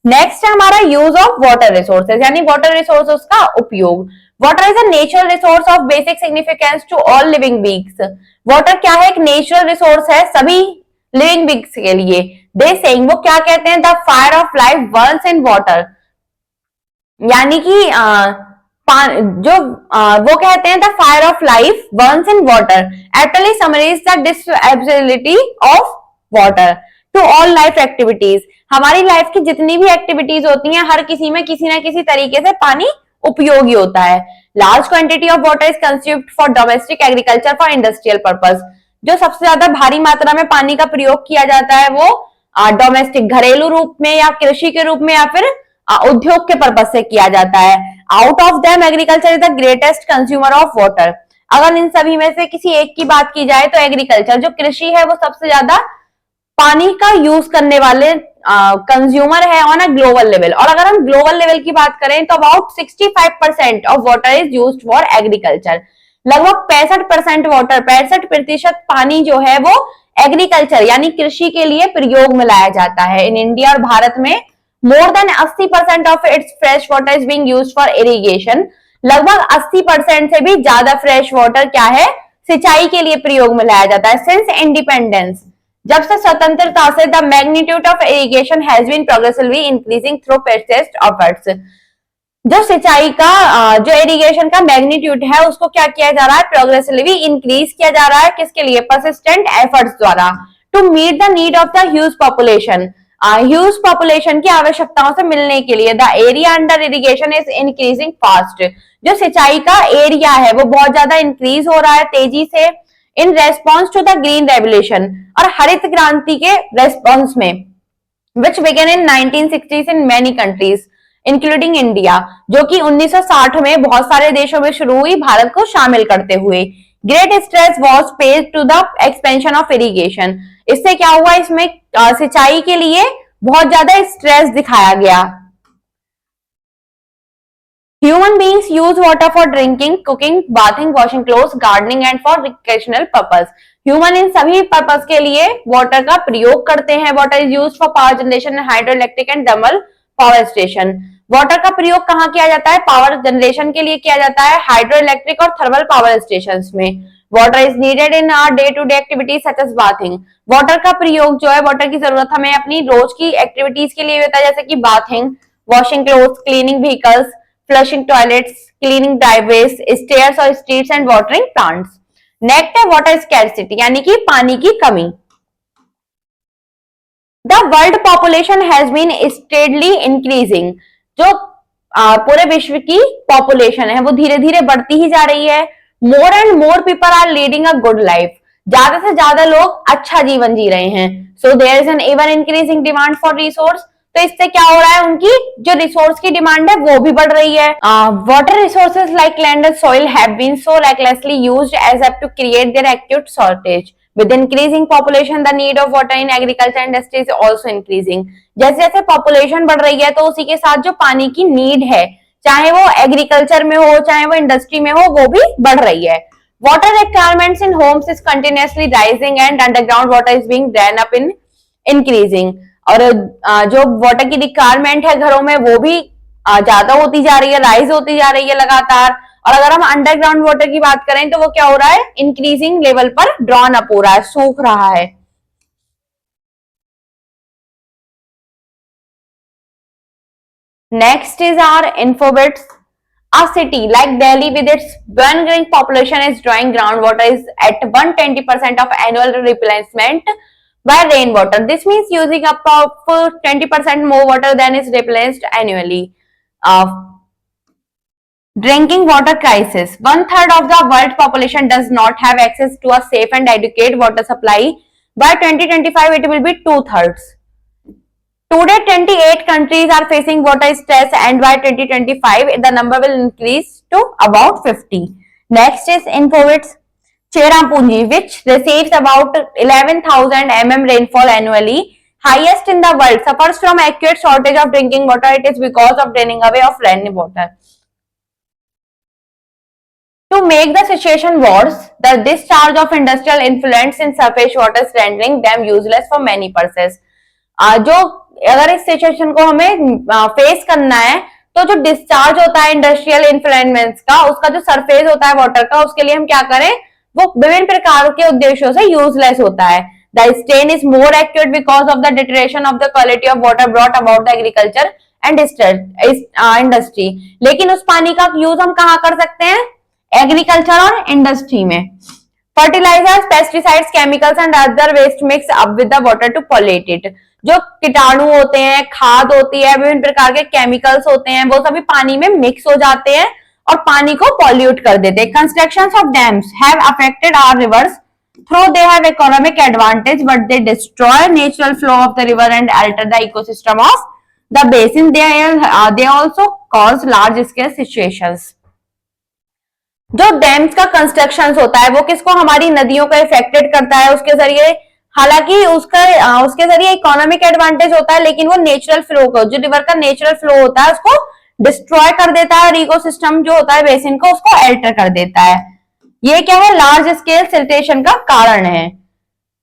नेक्स्ट है हमारा यूज ऑफ वाटर रिसोर्सेज, यानी वाटर रिसोर्सेज का उपयोग। Water is a natural resource of basic significance to all living beings. Water क्या है? एक नेचुरल रिसोर्स है सभी लिविंग बीइंग्स के लिए। दे सेइंग, वो क्या कहते हैं? The fire of life burns in water. यानी कि वो कहते हैं the fire of life burns in water actually summarise the disability of water to all life activities. हमारी लाइफ की जितनी भी एक्टिविटीज होती हैं हर किसी में किसी ना किसी तरीके से पानी उपयोगी होता है। Large quantity of water is consumed for domestic agriculture for industrial purpose. जो सबसे ज्यादा भारी मात्रा में पानी का प्रयोग किया जाता है वो डोमेस्टिक घरेलू रूप में या कृषि के रूप में या फिर उद्योग के पर्पज से किया जाता है। Out of them agriculture is the greatest consumer of water. अगर इन सभी में से किसी एक की बात की जाए तो एग्रीकल्चर जो कृषि है वो सबसे ज्यादा पानी का यूज करने वाले कंज्यूमर है ऑन अ ग्लोबल लेवल। और अगर हम ग्लोबल लेवल की बात करें तो about 65% of water is used for agriculture. लगभग 65% वाटर, 65% पानी जो है वो एग्रीकल्चर यानी कृषि के लिए प्रयोग में लाया जाता है। इन इंडिया और भारत में more than 80% of its fresh water is being used for irrigation. लगभग 80% से भी ज्यादा फ्रेश वाटर क्या है, सिंचाई के लिए प्रयोग में लाया जाता है। सिंस इंडिपेंडेंस, जब से स्वतंत्रता से, the magnitude of irrigation has been progressively increasing through persistent efforts. जो सिंचाई का जो इरिगेशन का मैग्नीट्यूड है उसको क्या किया जा रहा है, प्रोग्रेसिवली इंक्रीज किया जा रहा है। किसके लिए, परसिस्टेंट एफर्ट्स द्वारा, to meet the need of the huge population, huge population की आवश्यकताओं से मिलने के लिए। The area under irrigation is increasing fast. जो सिंचाई का एरिया है वो बहुत ज्यादा इंक्रीज हो रहा है तेजी से, in response to the green revolution, और हरित क्रांति के रेस्पॉन्स में, which began in 1960s in many countries including India, जो कि 1960 में बहुत सारे देशों में शुरू हुई, भारत को शामिल करते हुए। Great stress was paid to the expansion of irrigation. इससे क्या हुआ, इसमें सिंचाई के लिए बहुत ज्यादा स्ट्रेस दिखाया गया। Human beings use water for drinking, cooking, bathing, washing clothes, gardening and for recreational purpose. Human in सभी पर्पस के लिए वाटर का प्रयोग करते हैं। Water is use for power generation, hydro electric and thermal power station. Water का प्रयोग कहाँ किया जाता है, पावर जनरेशन के लिए किया जाता है, हाइड्रो इलेक्ट्रिक और थर्मल पावर स्टेशन में। Water is needed in our day to day activities such as bathing. Water का प्रयोग जो है, वाटर की जरूरत हमें अपनी रोज की एक्टिविटीज के लिए होता है, जैसे कि bathing, washing clothes, cleaning vehicles, flushing toilets, cleaning driveways, stairs और streets and watering plants. Next है वाटर स्कैरसिटी यानी कि पानी की कमी। The world population has been steadily increasing. जो पूरे विश्व की पॉपुलेशन है वो धीरे धीरे बढ़ती ही जा रही है। More and more people are leading a good life. ज्यादा से ज्यादा लोग अच्छा जीवन जी रहे हैं। So there is an ever increasing demand for resource. तो इससे क्या हो रहा है, उनकी जो रिसोर्स की डिमांड है वो भी बढ़ रही है। Water resources like land and soil have been so recklessly used as up to create their acute shortage. With increasing population, the need of water in agriculture industry is also increasing. जैसे जैसे population बढ़ रही है तो उसी के साथ जो पानी की नीड है, चाहे वो एग्रीकल्चर में हो चाहे वो इंडस्ट्री में हो, वो भी बढ़ रही है। Water requirements in homes is continuously rising and underground water is being drained up in increasing. और जो वाटर की रिक्वायरमेंट है घरों में वो भी ज्यादा होती जा रही है, राइज होती जा रही है लगातार। और अगर हम अंडरग्राउंड वाटर की बात करें तो वो क्या हो रहा है, इंक्रीजिंग लेवल पर ड्रॉन अप हो रहा है, सूख रहा है। Next is our infobits. A city like Delhi with its growing population is drawing groundwater is at 120% of annual replenishment by rainwater. This means using up of 20% more water than is replenished annually. Drinking water crisis. 1/3 of the world population does not have access to a safe and adequate water supply. By 2025, it will be 2/3. Today, 28 countries are facing water stress, and by 2025, the number will increase to about 50. Next is Infovit's Cherrapunji, which receives about 11,000 mm rainfall annually, highest in the world, suffers from acute shortage of drinking water. It is because of draining away of rainwater. To make the situation worse, the discharge of industrial effluents in surface water is rendering them useless for many purposes. जो अगर इस situation को हमें face करना है तो जो discharge होता है इंडस्ट्रियल इन्फ्लुएंस का, उसका जो सरफेस होता है वाटर का, उसके लिए हम क्या करें, वो विभिन्न प्रकार के उद्देश्यों से यूजलेस होता है। The strain is more acute because of the deterioration of the quality of water brought about the agriculture and industry. लेकिन उस पानी का यूज हम कहाँ कर सकते हैं, एग्रीकल्चर और इंडस्ट्री में। Fertilisers, pesticides, chemicals and other waste mix up with the water to pollute it. जो कीटाणु होते हैं, खाद होती है, विभिन्न प्रकार के केमिकल्स होते हैं, वो सभी पानी में मिक्स हो जाते हैं और पानी को पॉल्यूट कर देते हैं। Constructions of dams have affected our rivers throw they have economic advantage but they destroy natural flow of the river and alter the ecosystem of the basin. They also cause large scale situations. जो dams का construction होता है वो किसको, हमारी नदियों को affected करता है, उसके जरिए हालांकि उसके जरिए इकोनॉमिक एडवांटेज होता है, लेकिन वो नेचुरल फ्लो को, जो रिवर का नेचुरल फ्लो होता है उसको डिस्ट्रॉय कर देता है और इकोसिस्टम जो होता है बेसिन को उसको अल्टर कर देता है। ये क्या है, लार्ज स्केल सिल्टेशन का कारण है।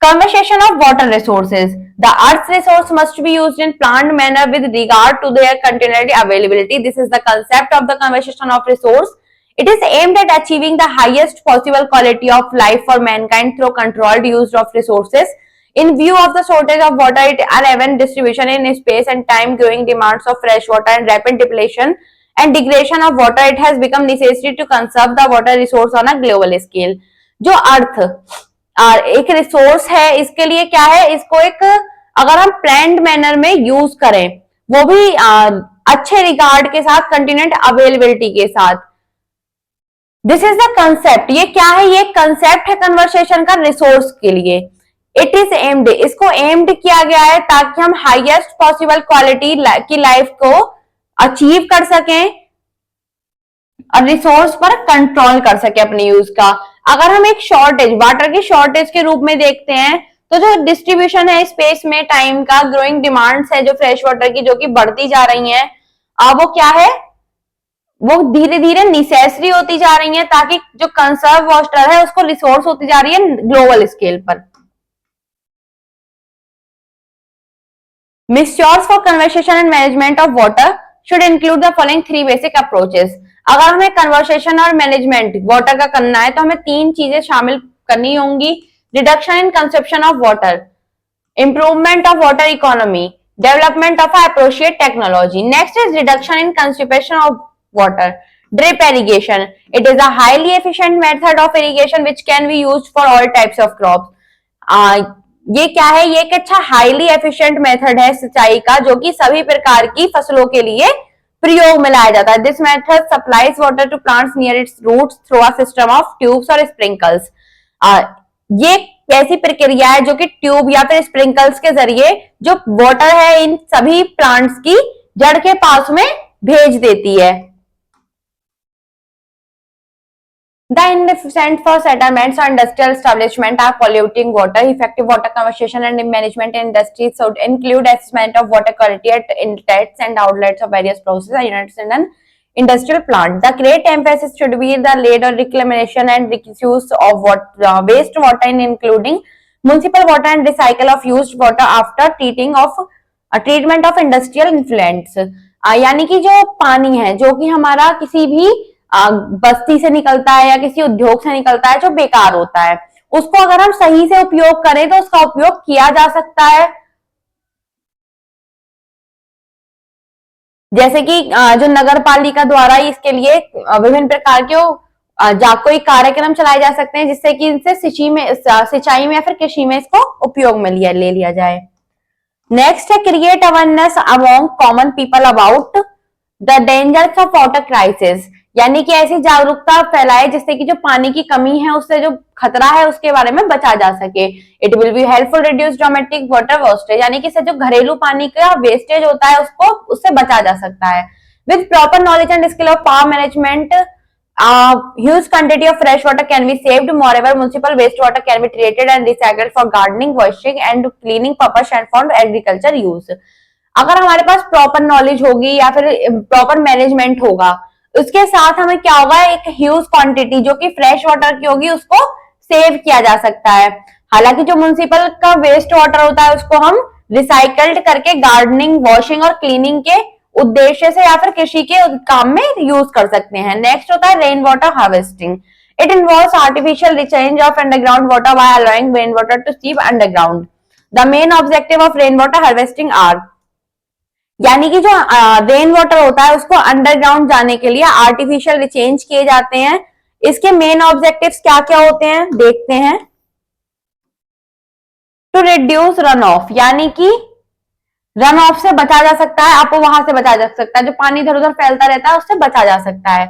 Conservation of water resources. The Earth's resource must be used in planned manner with regard to their continuity availability. This is the concept of the conservation of resource. It is aimed at achieving the highest possible quality of life for mankind through controlled use of resources. In view of the shortage of water, uneven distribution in space and time, growing demands of fresh water, and rapid depletion and degradation of water, it has become necessary to conserve the water resource on a global scale. जो अर्थ एक resource है, इसके लिए क्या है, इसको एक अगर हम प्लान्ड मैनर में यूज करें, वो भी अच्छे रिगार्ड के साथ, कंटिन्यूट अवेलेबिलिटी के साथ। This is the concept. ये क्या है, ये कंसेप्ट है कन्वर्सेशन का रिसोर्स के लिए। इट इज एम्ड, इसको एम्ड किया गया है ताकि हम हाईएस्ट पॉसिबल क्वालिटी की लाइफ को अचीव कर सकें और रिसोर्स पर कंट्रोल कर सके अपने यूज का। अगर हम एक शॉर्टेज, वाटर की शॉर्टेज के रूप में देखते हैं, तो जो डिस्ट्रीब्यूशन है स्पेस में टाइम का, ग्रोइंग डिमांड्स है जो फ्रेश वाटर की, जो कि बढ़ती जा रही हैं, वो क्या है, वो धीरे धीरे नेसेसरी होती जा रही है ताकि जो कंजर्व वाटर है उसको रिसोर्स होती जा रही है ग्लोबल स्केल पर। Measures for conservation and management of water should include the following 3 basic approaches. अगर हमें कन्वर्सेशन और मैनेजमेंट वाटर का करना है तो हमें 3 चीजें शामिल करनी होंगी। Reduction in consumption of water, improvement of water economy, development of appropriate technology. Next is reduction in consumption of water. Drip irrigation. It is a highly efficient method of irrigation which can be used for all types of crops. ये क्या है, ये एक अच्छा highly efficient method है सिंचाई का, जो कि सभी प्रकार की फसलों के लिए प्रयोग में लाया जाता है। This method supplies water to plants near its roots through a system of tubes और स्प्रिंकल्स। ये ऐसी प्रक्रिया है जो कि ट्यूब या फिर स्प्रिंकल्स के जरिए जो वाटर है इन सभी प्लांट्स की जड़ के पास में भेज देती है। The inefficient for settlements or industrial establishment are polluting water. Effective water conservation and management in industries should include assessment of water quality at inlets and outlets of various processes units in an industrial plant. The great emphasis should be the laid on reclamation and use of waste water, including municipal water and recycle of used water after treatment of industrial effluents. यानी कि जो पानी है जो कि हमारा किसी भी बस्ती से निकलता है या किसी उद्योग से निकलता है जो बेकार होता है, उसको अगर हम सही से उपयोग करें तो उसका उपयोग किया जा सकता है। जैसे कि जो नगर पालिका द्वारा इसके लिए विभिन्न प्रकार के कोई कार्यक्रम चलाए जा सकते हैं जिससे कि इनसे सिंचाई में या फिर कृषि में इसको उपयोग में ले लिया जाए। नेक्स्ट है create awareness among common people about the dangers of water crisis, यानी कि ऐसी जागरूकता फैलाए जिससे कि जो पानी की कमी है उससे जो खतरा है उसके बारे में बचा जा सके। It will be helpful reduce domestic water wastage, यानी कि जो घरेलू पानी का वेस्टेज होता है उसको उससे बचा जा सकता है। With proper knowledge and skill of power management, huge quantity of fresh water can be saved. Moreover, municipal wastewater can be treated and recycled for gardening, washing and cleaning purpose and for agriculture use. अगर हमारे पास proper knowledge होगी या फिर proper management होगा, उसके साथ हमें क्या होगा, एक ह्यूज क्वांटिटी जो कि फ्रेश वाटर की होगी उसको सेव किया जा सकता है। हालांकि जो म्युनिसिपल का वेस्ट वाटर होता है उसको हम रिसाइकल्ड करके गार्डनिंग, वॉशिंग और क्लीनिंग के उद्देश्य से या फिर कृषि के काम में यूज कर सकते हैं। नेक्स्ट होता है rain water harvesting. It involves artificial recharge of underground water by allowing rain water to seep underground. The main objective of rain water harvesting are, यानी कि जो रेन वाटर होता है उसको अंडरग्राउंड जाने के लिए आर्टिफिशियल रिचेंज किए जाते हैं। इसके मेन ऑब्जेक्टिव्स क्या क्या होते हैं देखते हैं। टू रिड्यूस रन ऑफ, यानी कि रन ऑफ से बचा जा सकता है, आपको वहां से बचा जा सकता है, जो पानी इधर उधर फैलता रहता है उससे बचा जा सकता है।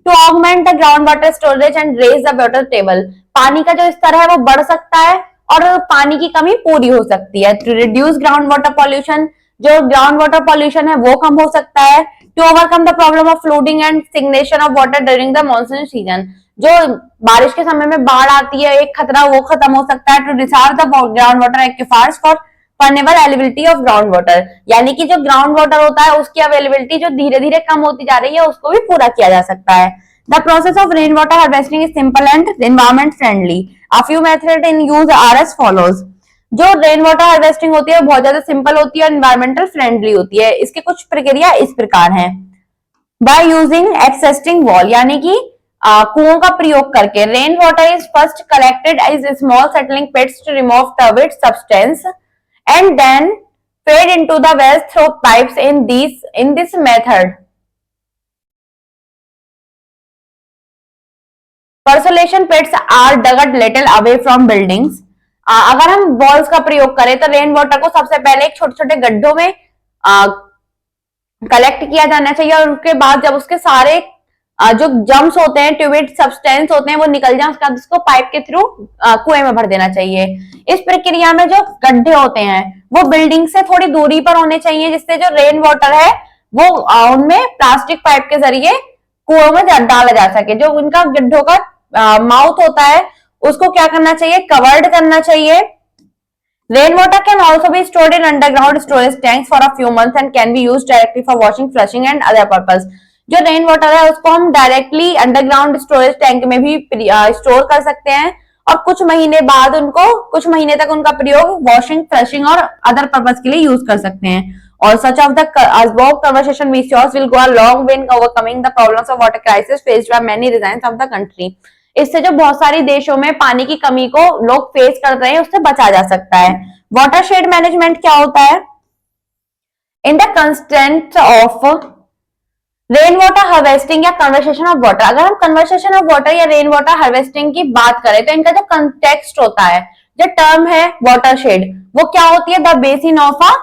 To augment the ground water storage and raise the water table, पानी का जो स्तर है वो बढ़ सकता है और पानी की कमी पूरी हो सकती है। To reduce ground water pollution, जो ग्राउंड वाटर पॉल्यूशन है वो कम हो सकता है। To overcome the problem of flooding and stagnation of water during the monsoon season, जो बारिश के समय में बाढ़ आती है, एक खतरा वो खत्म हो सकता है। To recharge the ground water aquifers for forever availability of ground water, यानी कि जो ग्राउंड वाटर होता है उसकी अवेलेबिलिटी जो धीरे धीरे कम होती जा रही है उसको भी पूरा किया जा सकता है। The process of rain water harvesting is simple and environment friendly. A few method in use are as follows. जो रेन वाटर हार्वेस्टिंग होती है वो बहुत ज्यादा सिंपल होती है और एनवायरमेंटल फ्रेंडली होती है। इसके कुछ प्रक्रिया इस प्रकार है। बाय यूजिंग एक्सिस्टिंग वॉल, यानी कि कुओं का प्रयोग करके। Rain water is first collected as small settling pits to remove turbid substance and then fed into the wells through pipes in this method. Percolation pits are dug little away from buildings. अगर हम walls का प्रयोग करें तो rain water को सबसे पहले एक छोटे छोटे गड्ढों में कलेक्ट किया जाना चाहिए और उसके बाद जब उसके सारे जो जम्स होते हैं, ट्यूबिड सब्सटेंस होते हैं, वो निकल जाए उसके बाद उसको पाइप के थ्रू कुएं में भर देना चाहिए। इस प्रक्रिया में जो गड्ढे होते हैं वो बिल्डिंग से थोड़ी दूरी पर होने चाहिए, जिससे जो रेन वाटर है वो उनमें प्लास्टिक पाइप के जरिए कुओं में डाला जा सके। जो उनका गड्ढों का माउथ होता है उसको क्या करना चाहिए, कवर्ड करना चाहिए। Rain water can also be stored in underground storage tanks for a few months and can be used directly for washing, flushing and other purpose. जो रेन वाटर है उसको हम डायरेक्टली अंडरग्राउंड स्टोरेज टैंक में भी store कर सकते हैं और कुछ महीने तक उनका प्रयोग वॉशिंग, फ्लशिंग और अदर पर्पस के लिए यूज कर सकते हैं। और such of the above conversation with yours will go a long way in overcoming the problems of water crisis faced by many regions of the country. इससे जो बहुत सारी देशों में पानी की कमी को लोग फेस कर रहे हैं उससे बचा जा सकता है। वाटरशेड मैनेजमेंट क्या होता है? In the constant of rain water harvesting या कन्वर्सेशन ऑफ वाटर। अगर हम कन्वर्सेशन ऑफ वाटर या रेन वाटर हार्वेस्टिंग की बात करें तो इनका जो कंटेक्स्ट होता है, जो टर्म है वाटरशेड, वो क्या होती है? The basin of a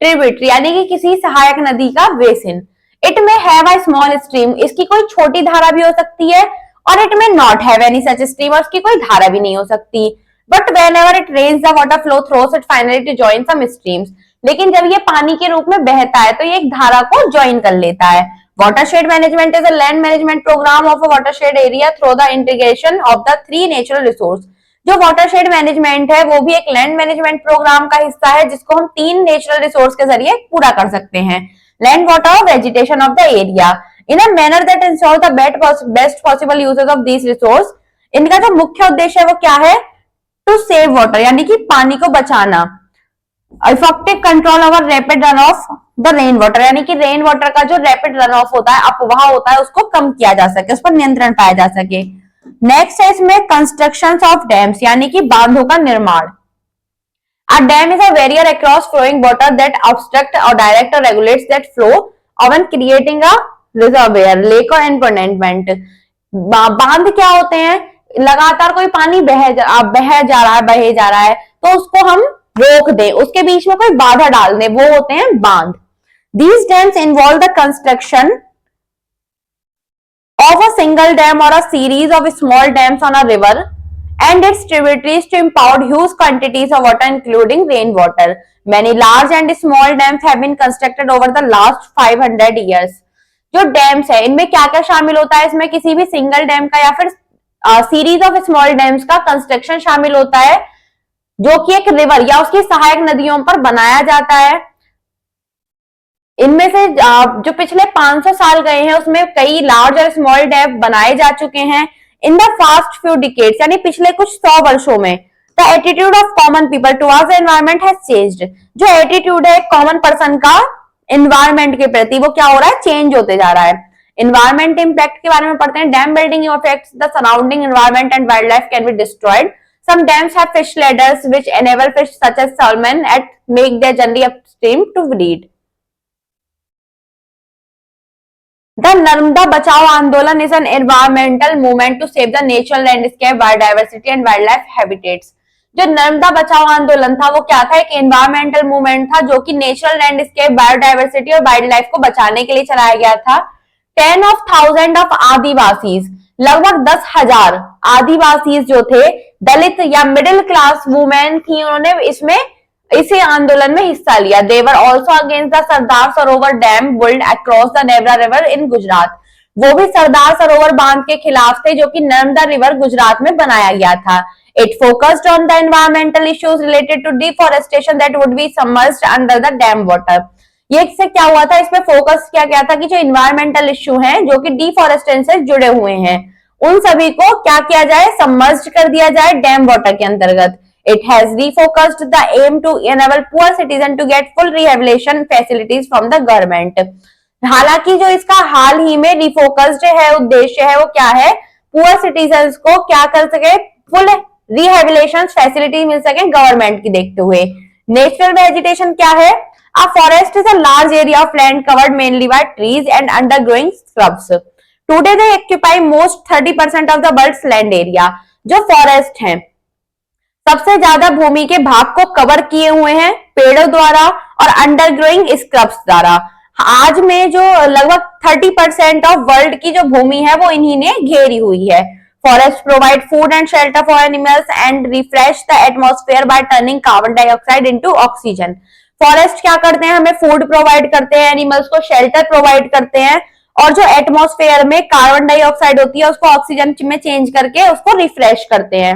tributary, यानी कि किसी सहायक नदी का बेसिन। इट में हैव अ स्मॉल स्ट्रीम, इसकी कोई छोटी धारा भी हो सकती है, और it may not have any such stream, और उसकी कोई धारा भी नहीं हो सकती। But whenever it rains the water flow throws it finally to join some streams, लेकिन जब ये पानी के रूप में बहता है तो ये एक धारा को ज्वाइन कर लेता है। Watershed management is a land management program of a watershed area through the integration of the three natural resource. जो watershed management है वो भी एक land management program का हिस्सा है जिसको हम तीन natural resource के जरिए पूरा कर सकते हैं। Land, water और vegetation of the area in a manner that ensures the best possible uses of these resource. इनका जो मुख्य उद्देश्य है वो क्या है? To save water, यानी कि पानी को बचाना। Effective control over rapid run of the rain water, यानी कि रेन वाटर का जो रैपिड रन ऑफ होता है, अपवाह होता है, उसको कम किया जा सके, उस पर नियंत्रण पाया जा सके। नेक्स्ट है इसमें कंस्ट्रक्शन ऑफ डैम्स, यानी कि बांधों का निर्माण। A dam is a barrier across flowing water that obstruct or direct or regulates that flow ऑवन creating a reservoir, lake or impoundment. बांध क्या होते हैं? लगातार कोई पानी बहे जा रहा है तो उसको हम रोक दें, उसके बीच में कोई बाधा डाल दें, वो होते हैं बांध। These dams involve the construction of a single dam or a series of small dams on a river and its tributaries to impound huge quantities of water including rainwater. Many large and small dams have been constructed over the last 500 years. जो dams है इनमें क्या क्या शामिल होता है? इसमें किसी भी सिंगल डैम का या फिर सीरीज ऑफ स्मॉल डैम्स का कंस्ट्रक्शन शामिल होता है जो कि एक रिवर या उसकी सहायक नदियों पर बनाया जाता है। इनमें से जो पिछले 500 साल गए हैं उसमें कई लार्ज और स्मॉल डैम बनाए जा चुके हैं। In the fast few decades, यानी पिछले कुछ 100 वर्षों में, the attitude of common people towards the environment has changed. जो एटीट्यूड है कॉमन पर्सन का एनवायरनमेंट के प्रति, वो क्या हो रहा है? चेंज होते जा रहा है। एनवायरनमेंट इम्पैक्ट के बारे में पढ़ते हैं। Dam building affects the surrounding environment and wild life can be destroyed. Some dams have fish ladders which enable fish such as salmon at make their journey upstream to breed. The Narmada Bachao Andolan is an environmental movement to save the natural landscape, biodiversity and wildlife habitats. जो नर्मदा बचाओ आंदोलन था वो क्या था? एक environmental movement था जो कि नेचुरल लैंडस्केप, बायोडाइवर्सिटी और वाइल्ड लाइफ को बचाने के लिए चलाया गया था। 10,000 ऑफ आदिवासी, लगभग 10,000 आदिवासी जो थे, दलित या मिडिल क्लास वुमेन थी, उन्होंने इसी आंदोलन में हिस्सा लिया। They were also against the Sardar Sarovar dam build across the नेवरा रिवर इन गुजरात। वो भी सरदार सरोवर बांध के खिलाफ थे, जो कि नर्मदा रिवर गुजरात में बनाया गया था। It focused on the environmental issues related to deforestation that would be submerged under the dam water. ये इससे क्या हुआ था, इसमें फोकस किया गया था कि जो इन्वायरमेंटल इश्यू हैं जो कि डिफॉरेस्टेशन से जुड़े हुए हैं, उन सभी को क्या किया जाए, सबमर्ज कर दिया जाए डैम वाटर के अंतर्गत। It has refocused the aim to enable poor citizen to get full rehabilitation facilities from the government. हालांकि जो इसका हाल ही में रिफोकस्ड है उद्देश्य है वो क्या है, पुअर सिटीजन्स को क्या कर सके, फुल रिहेबिलिटेशन फैसिलिटी मिल सके गवर्नमेंट की देखते हुए। नेचुरल वेजिटेशन क्या है, a forest is a large area of land covered mainly by trees and undergrowing scrubs. Today they occupy most 30% of the world's land area. जो फॉरेस्ट है सबसे ज्यादा भूमि के भाग को कवर किए हुए हैं पेड़ों द्वारा और अंडरग्रोइंग स्क्रब्स द्वारा। आज में जो लगभग 30% ऑफ वर्ल्ड की जो भूमि है वो इन्हीं ने घेरी हुई है। Forest provide food and shelter for animals and refresh the atmosphere bye turning carbon dioxide into oxygen. Forest क्या करते हैं, हमें फूड प्रोवाइड करते हैं, एनिमल्स को शेल्टर प्रोवाइड करते हैं, और जो एटमॉस्फेयर में कार्बन डाइऑक्साइड होती है उसको ऑक्सीजन में चेंज करके उसको रिफ्रेश करते हैं।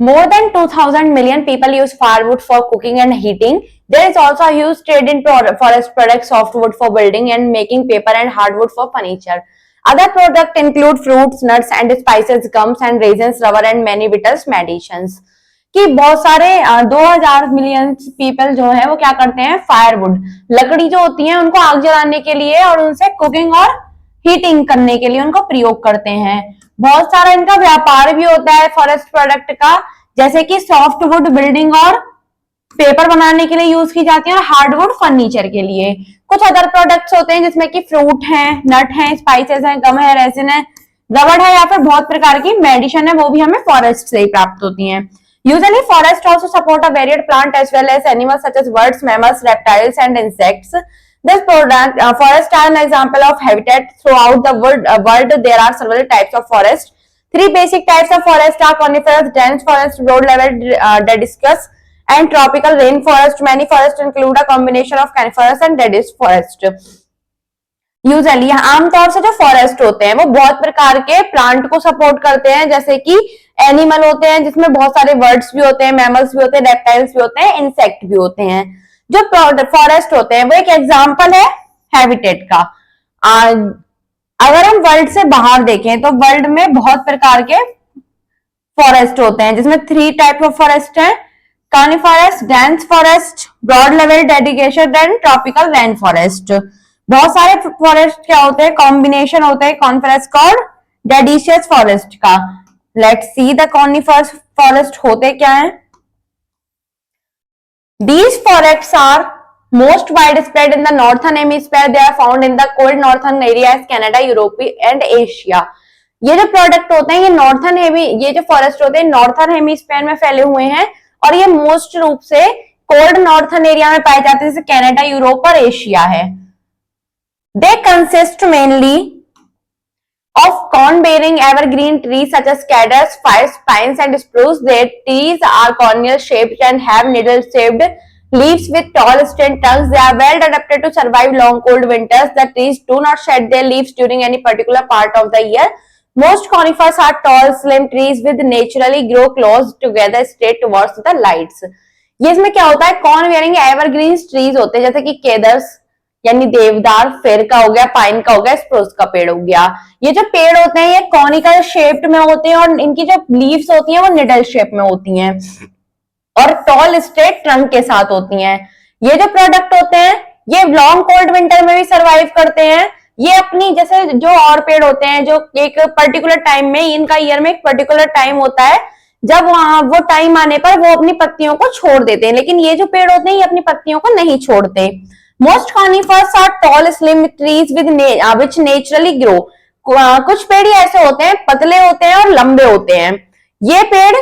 More than 2,000 million people use firewood for cooking and heating. There is also a huge trade in forest products, softwood for building and making paper, and hardwood for furniture. Other products include fruits, nuts and spices, gums and raisins, rubber and many vital medicines. कि बहुत सारे 2000 million people जो है वो क्या करते हैं, firewood लकड़ी जो होती है उनको आग जलाने के लिए और उनसे कुकिंग और हीटिंग करने के लिए उनको प्रयोग करते हैं। बहुत सारा इनका व्यापार भी होता है फॉरेस्ट प्रोडक्ट का, जैसे कि सॉफ्टवुड बिल्डिंग और पेपर बनाने के लिए यूज की जाती है और हार्डवुड फर्नीचर के लिए। कुछ अदर प्रोडक्ट्स होते हैं जिसमें कि फ्रूट है, नट है, स्पाइसेस है, गम है, रेजिन है, रबड़ है या फिर बहुत प्रकार की मेडिसिन है, वो भी हमें फॉरेस्ट से ही प्राप्त होती है। Usually forest also support a varied plant as well as animals such as birds, mammals, reptiles and insects. This forest are an example of habitat throughout the world. There are several types of forest. Three basic types of forest are coniferous, dense forest, broad level deciduous, and tropical rainforest. Many forests include a combination of coniferous and deciduous forest. Usually आमतौर से जो forest होते हैं वो बहुत प्रकार के plant को सपोर्ट करते हैं, जैसे कि एनिमल होते हैं जिसमें बहुत सारे बर्ड्स भी होते हैं, मैमल्स भी होते हैं, रेप्टाइल्स भी होते हैं, इंसेक्ट भी होते हैं। जो फॉरेस्ट होते हैं वो एक एग्जांपल है हैबिटेट का। अगर हम वर्ल्ड से बाहर देखें तो वर्ल्ड में बहुत प्रकार के फॉरेस्ट होते हैं, जिसमें 3 टाइप ऑफ फॉरेस्ट है, coniferous, dense forest, broad level dedication and tropical rain forest. बहुत सारे फॉरेस्ट क्या होते हैं, कॉम्बिनेशन होते हैं कॉनिफरस का और डेडिशियस फॉरेस्ट का। Let's see the coniferous forest होते क्या है। These forests are most widespread in the northern hemisphere. They are found in the cold northern areas, Canada, Europe and Asia. ये जो प्रोडक्ट होते हैं ये जो फॉरेस्ट होते हैं नॉर्थर्न हेमिस्फीयर में फैले हुए हैं और ये मोस्ट रूप से कोल्ड नॉर्थर्न एरिया में पाए जाते हैं, जैसे कनाडा, यूरोप और एशिया है। They consist mainly of cone-bearing evergreen trees such as cedars, firs, pines, and spruce. Their trees are cornel-shaped and have needle-shaped leaves with tall, straight trunks. They are well adapted to survive long, cold winters. The trees do not shed their leaves during any particular part of the year. Most conifers are tall, slim trees with naturally grow close together, straight towards the lights. ये इसमें क्या होता है, corn-bearing evergreen trees होते हैं, जैसे कि केदर्स यानी देवदार, फेर का हो गया, पाइन का हो गया, स्प्रूस का पेड़ हो गया। ये जो पेड़ होते हैं ये कॉनिकल शेप्ड में होते हैं और इनकी जो लीव्स होती हैं वो निडल शेप में होती हैं और टॉल स्ट्रेट ट्रंक के साथ होती हैं। ये जो प्रोडक्ट होते हैं ये लॉन्ग कोल्ड विंटर में भी सरवाइव करते हैं। ये अपनी जैसे जो और पेड़ होते हैं जो एक पर्टिकुलर टाइम में, इनका ईयर में एक पर्टिकुलर टाइम होता है जब वहां वो टाइम आने पर वो अपनी पत्तियों को छोड़ देते हैं, लेकिन ये जो पेड़ होते हैं ये अपनी पत्तियों को नहीं छोड़ते। Most conifers are tall, slim trees which naturally grow. कुछ पेड़ ऐसे होते हैं, पतले होते हैं और लंबे होते हैं। ये पेड़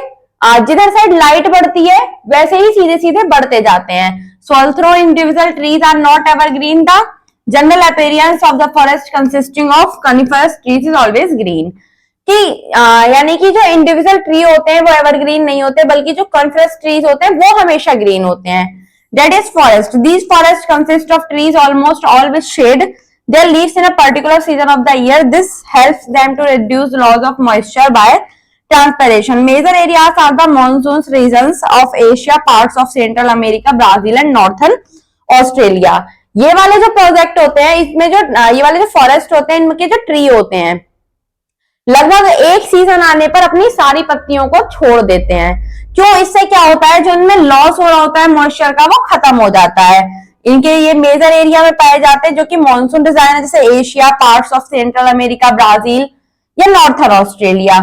जिधर साइड लाइट बढ़ती है वैसे ही सीधे सीधे बढ़ते जाते हैं। So although individual trees are not evergreen, the general appearance of the forest consisting of coniferous trees is always green. कि यानी कि जो इंडिविजुअल ट्री होते हैं वो एवरग्रीन नहीं होते, बल्कि जो कॉनिफरस ट्रीज होते हैं वो हमेशा ग्रीन होते हैं। That is forest. These forests consist of trees almost all with shade their leaves in a particular season of the year. This helps them to reduce loss of moisture by transpiration. Major areas are the monsoon regions of Asia, parts of Central America, Brazil and Northern Australia. ये वाले जो project होते हैं इसमें जो ये वाले जो फॉरेस्ट होते हैं इनके जो ट्री होते हैं लगभग एक सीजन आने पर अपनी सारी पत्तियों को छोड़ देते हैं। क्यों? इससे क्या होता है जो इनमें लॉस हो रहा होता है मॉइस्चर का वो खत्म हो जाता है। इनके ये मेजर एरिया में पाए जाते हैं जो कि मॉनसून डिजाइन है, जैसे Asia, parts of Central America, Brazil या northern Australia.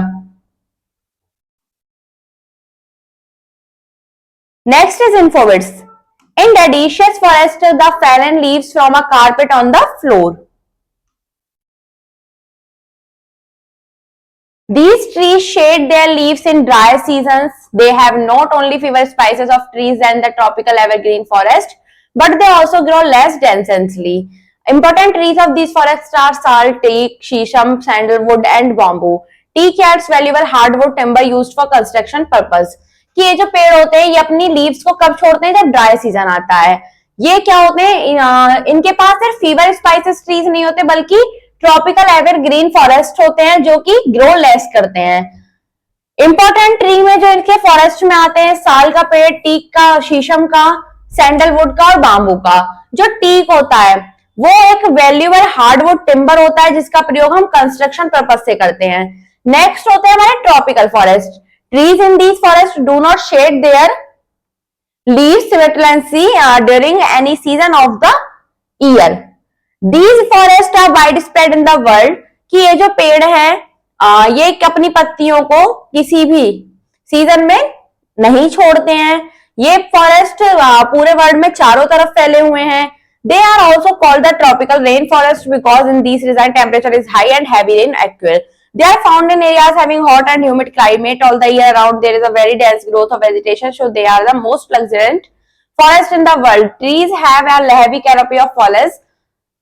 Next is infobits. In deciduous forest, the fallen leaves form a carpet on the floor. These trees shed their leaves in dry seasons. They have not only fewer species of trees than the tropical evergreen forest, but they also grow less densely. Important trees of these forests are sal, teak, shisham, sandalwood, and bamboo. Teak adds valuable hardwood timber used for construction purpose. कि ये जो पेड़ होते हैं ये अपनी leaves को कब छोड़ते हैं? जब ड्राई सीजन आता है। ये क्या होते हैं? इनके पास सिर्फ फीवर स्पाइसेस ट्रीज नहीं होते बल्कि ट्रॉपिकल एवरग्रीन फॉरेस्ट होते हैं जो कि ग्रो लेस करते हैं। इंपॉर्टेंट ट्री में जो इनके फॉरेस्ट में आते हैं साल का पेड़, टीक का, शीशम का, सैंडलवुड का और बाम्बू का। जो टीक होता है वो एक वैल्यूएबल हार्डवुड टिम्बर होता है जिसका प्रयोग हम कंस्ट्रक्शन पर्पज से करते हैं। नेक्स्ट होते हैं हमारे tropical forest. Trees in these forests do not shed their leaves simultaneously during any season of the year. These forests are widespread in the world. कि ये जो पेड़ हैं ये अपनी पत्तियों को किसी भी सीजन में नहीं छोड़ते हैं। ये फॉरेस्ट पूरे वर्ल्ड में चारों तरफ फैले हुए हैं। They are also called the tropical rainforest because in these regions temperature is high and heavy rain occur. They are found in areas having hot and humid climate all the year round. There is a very dense growth of vegetation, so they are the most luxuriant forest in the world. Trees have a heavy canopy of foliage.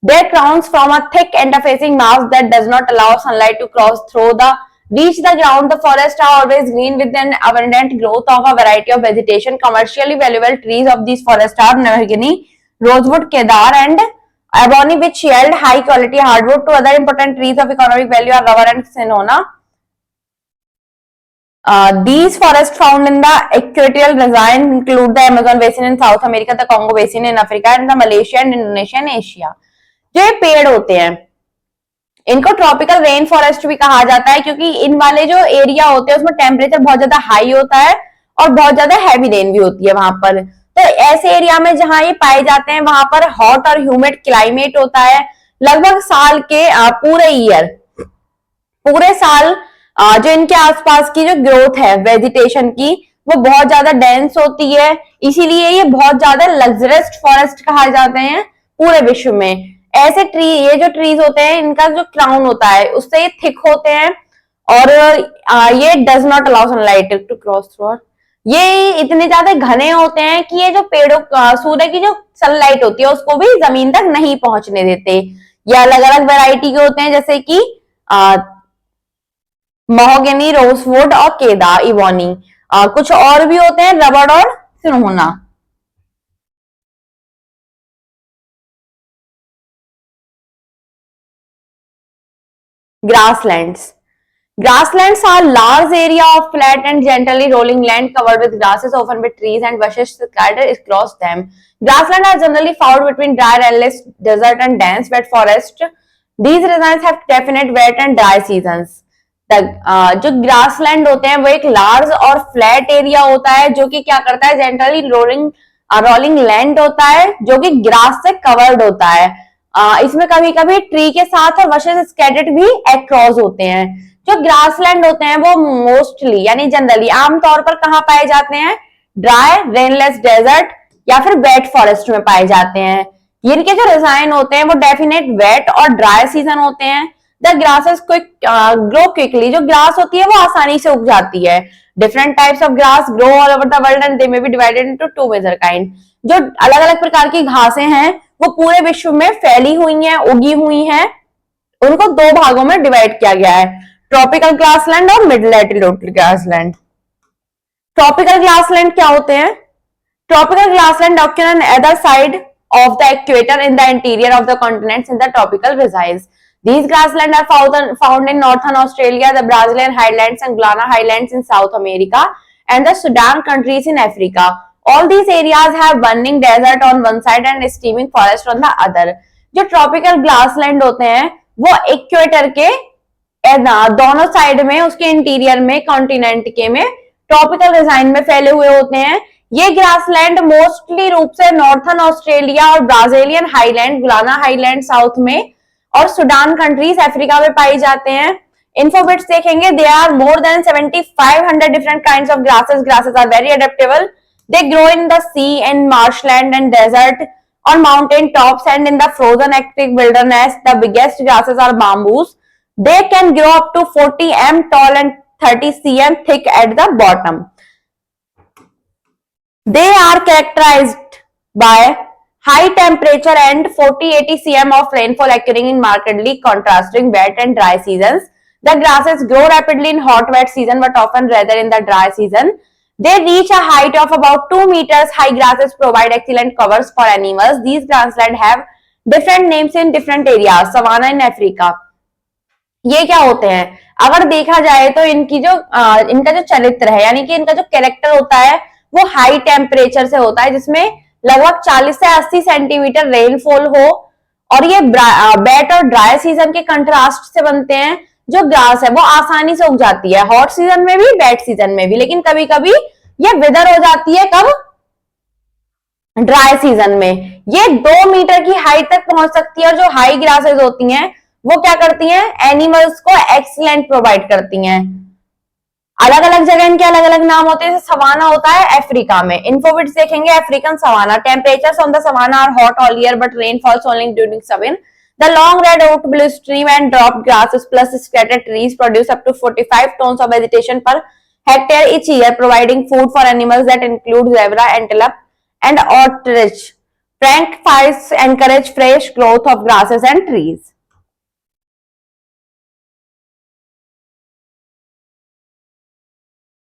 Their crowns form a thick interfacing mass that does not allow sunlight to cross through the reach the ground. The forests are always green with an abundant growth of a variety of vegetation. Commercially valuable trees of these forests are mahogany, rosewood, kedar, and ebony, which yield high quality hardwood. To other important trees of economic value are rubber and cinchona. These forests found in the equatorial region include the Amazon basin in South America, the Congo basin in Africa, and the Malaysia and Indonesia and Asia. जो ये पेड़ होते हैं इनको tropical rain forest भी कहा जाता है क्योंकि इन वाले जो एरिया होते हैं उसमें टेम्परेचर बहुत ज्यादा हाई होता है और बहुत ज्यादा हैवी रेन भी होती है वहां पर। तो ऐसे एरिया में जहां ये पाए जाते हैं वहां पर हॉट और ह्यूमिड क्लाइमेट होता है। लगभग साल के पूरे साल जो इनके आसपास की जो ग्रोथ है वेजिटेशन की वो बहुत ज्यादा डेंस होती है, इसीलिए ये बहुत ज्यादा लग्जरियस फॉरेस्ट कहा जाते हैं पूरे विश्व में। ऐसे ट्री ये जो ट्रीज होते हैं इनका जो क्राउन होता है उससे ये थिक होते हैं और ये does not allow sunlight to cross through. ये इतने ज्यादा घने होते हैं कि ये जो पेड़ों सूर्य की जो सनलाइट होती है उसको भी जमीन तक नहीं पहुंचने देते। ये अलग अलग वैरायटी के होते हैं जैसे कि महोगनी, रोजवुड और केदा, इवोनी। कुछ और भी होते हैं रबड़ और सिनहोना। Grasslands. Grasslands are large area of flat and gently rolling land covered with grasses, often with trees and bushes scattered across them. Grasslands are generally found between dry rainless desert and dense wet forest. These regions have definite wet and dry seasons. जो grassland होते हैं वो एक large और flat area होता है जो कि क्या करता है जेंटली रोलिंग लैंड होता है जो कि ग्रास से कवर्ड होता है। इसमें कभी कभी ट्री के साथ और बशेस स्कैटर्ड भी अक्रॉस होते हैं। जो ग्रासलैंड होते हैं वो मोस्टली यानी जनरली आमतौर पर कहाँ पाए जाते हैं? ड्राई रेनलेस डेजर्ट या फिर वेट फॉरेस्ट में पाए जाते हैं। इनके जो डिजाइन होते हैं वो डेफिनेट वेट और ड्राई सीजन होते हैं। The grasses grow quickly. जो ग्रास होती है वो आसानी से उग जाती है। Different types of grass grow all over the world and they may be divided into two major kind. जो अलग अलग प्रकार की घासें हैं वो पूरे विश्व में फैली हुई हैं, उगी हुई हैं। उनको दो भागों में डिवाइड किया गया है, ट्रॉपिकल ग्रासलैंड और mid latitude grassland. Tropical grassland क्या होते हैं? Tropical grassland occur on either side of the equator in the interior of the continents in the tropical regions. These grasslands are found in northern Australia, the Brazilian highlands and Guiana highlands in South America, and the Sudan countries in Africa. All these areas have burning desert on one side and steaming forest on the other. जो tropical grassland होते हैं वो equator के दोनों side में, उसके interior में, continent के में ट्रॉपिकल रिजाइन में फैले हुए होते हैं। ये ग्रासलैंड मोस्टली रूप से नॉर्थन ऑस्ट्रेलिया और Brazilian highland, Gulana highland south में और सुडान कंट्रीज अफ्रीका में पाई जाते हैं। इन्फोबिट्स देखेंगे, they are more than 7500 different kinds of grasses. Grasses are very adaptable, they grow in the sea and marshland and desert or mountain tops and in the frozen Arctic wilderness. The biggest grasses are bamboos. They can grow up to 40 m tall and 30 cm thick at the bottom. They are characterized by high temperature and 40-80 cm of rainfall occurring in markedly contrasting wet and dry seasons. The grasses grow rapidly in hot wet season but often rather in the dry season. They reach a height of about 2 meters. High grasses provide excellent covers for animals. These grasslands have different names in different areas. Savanna in Africa. ये क्या होते हैं, अगर देखा जाए तो इनका जो चरित्र है, यानी कि इनका जो कैरेक्टर होता है वो हाई टेम्परेचर से होता है, जिसमें लगभग 40 से 80 सेंटीमीटर रेनफॉल हो, और ये वेट और ड्राई सीजन के कंट्रास्ट से बनते हैं। जो ग्रास है वो आसानी से उग जाती है हॉट सीजन में भी, वेट सीजन में भी, लेकिन कभी कभी ये विदर हो जाती है। कब? ड्राई सीजन में। ये 2 मीटर की हाइट तक पहुंच सकती है, और जो हाई ग्रासेस होती हैं वो क्या करती हैं, एनिमल्स को एक्सीलेंट प्रोवाइड करती हैं। अलग अलग जगह इनके अलग अलग नाम होते हैं। सवाना होता है अफ्रीका में। इन्फोबिट्स देखेंगे, African savanna. Temperatures on the savanna are hot all year but rain falls only during summer. The long red oak blue stream and dropped grasses plus scattered trees produce up to 45 tons of vegetation per hectare each year, providing food for animals that include zebra, antelope, and ostrich. Frank fires encourage fresh growth of grasses and trees.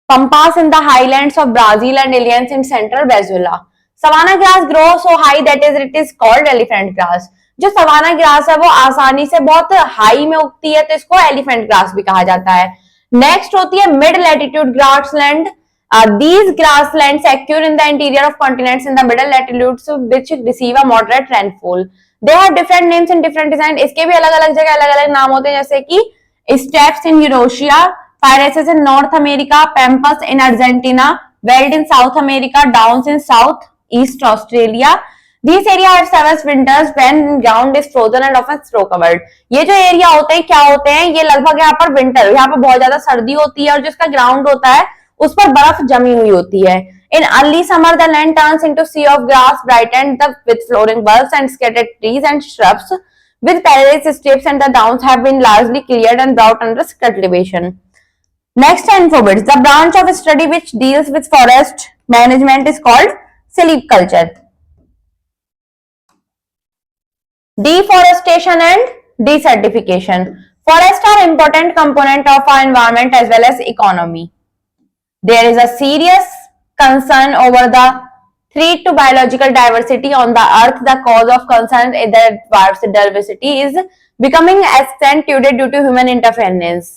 Pampas in the highlands of Brazil and aliens in central Venezuela. Savanna grass grows so high that it is called elephant grass. जो savanna grass है वो आसानी से बहुत high में उगती है, तो इसको एलिफेंट ग्रास भी कहा जाता है। नेक्स्ट होती है mid latitude grassland. These grasslands occur in the interior of continents in the middle latitudes which receive a moderate rainfall. They have different names and different design. इसके भी अलग अलग जगह अलग अलग नाम होते हैं, जैसे कि steppes in Eurasia, prairies in North America, pampas in Argentina, veld in South America, downs in South East Australia. These area have severe winters when ground is frozen and often snow covered. ये जो area होते हैं क्या होते हैं, ये लगभग यहाँ पर विंटर, यहाँ पर बहुत ज्यादा सर्दी होती है और जिसका ग्राउंड होता है उस पर बर्फ जमी हुई होती है. In early summer the land turns into sea of grass brightened with flowering bulbs and scattered trees and shrubs with perilous strips, and the downs have been largely cleared and brought under cultivation. Next, Infobids. The branch of study which deals with forest management is called silviculture. Deforestation and desertification. Forests are important component of our environment as well as economy. There is a serious concern over the threat to biological diversity on the earth. The cause of concern is that biodiversity is becoming accentuated due to human interference.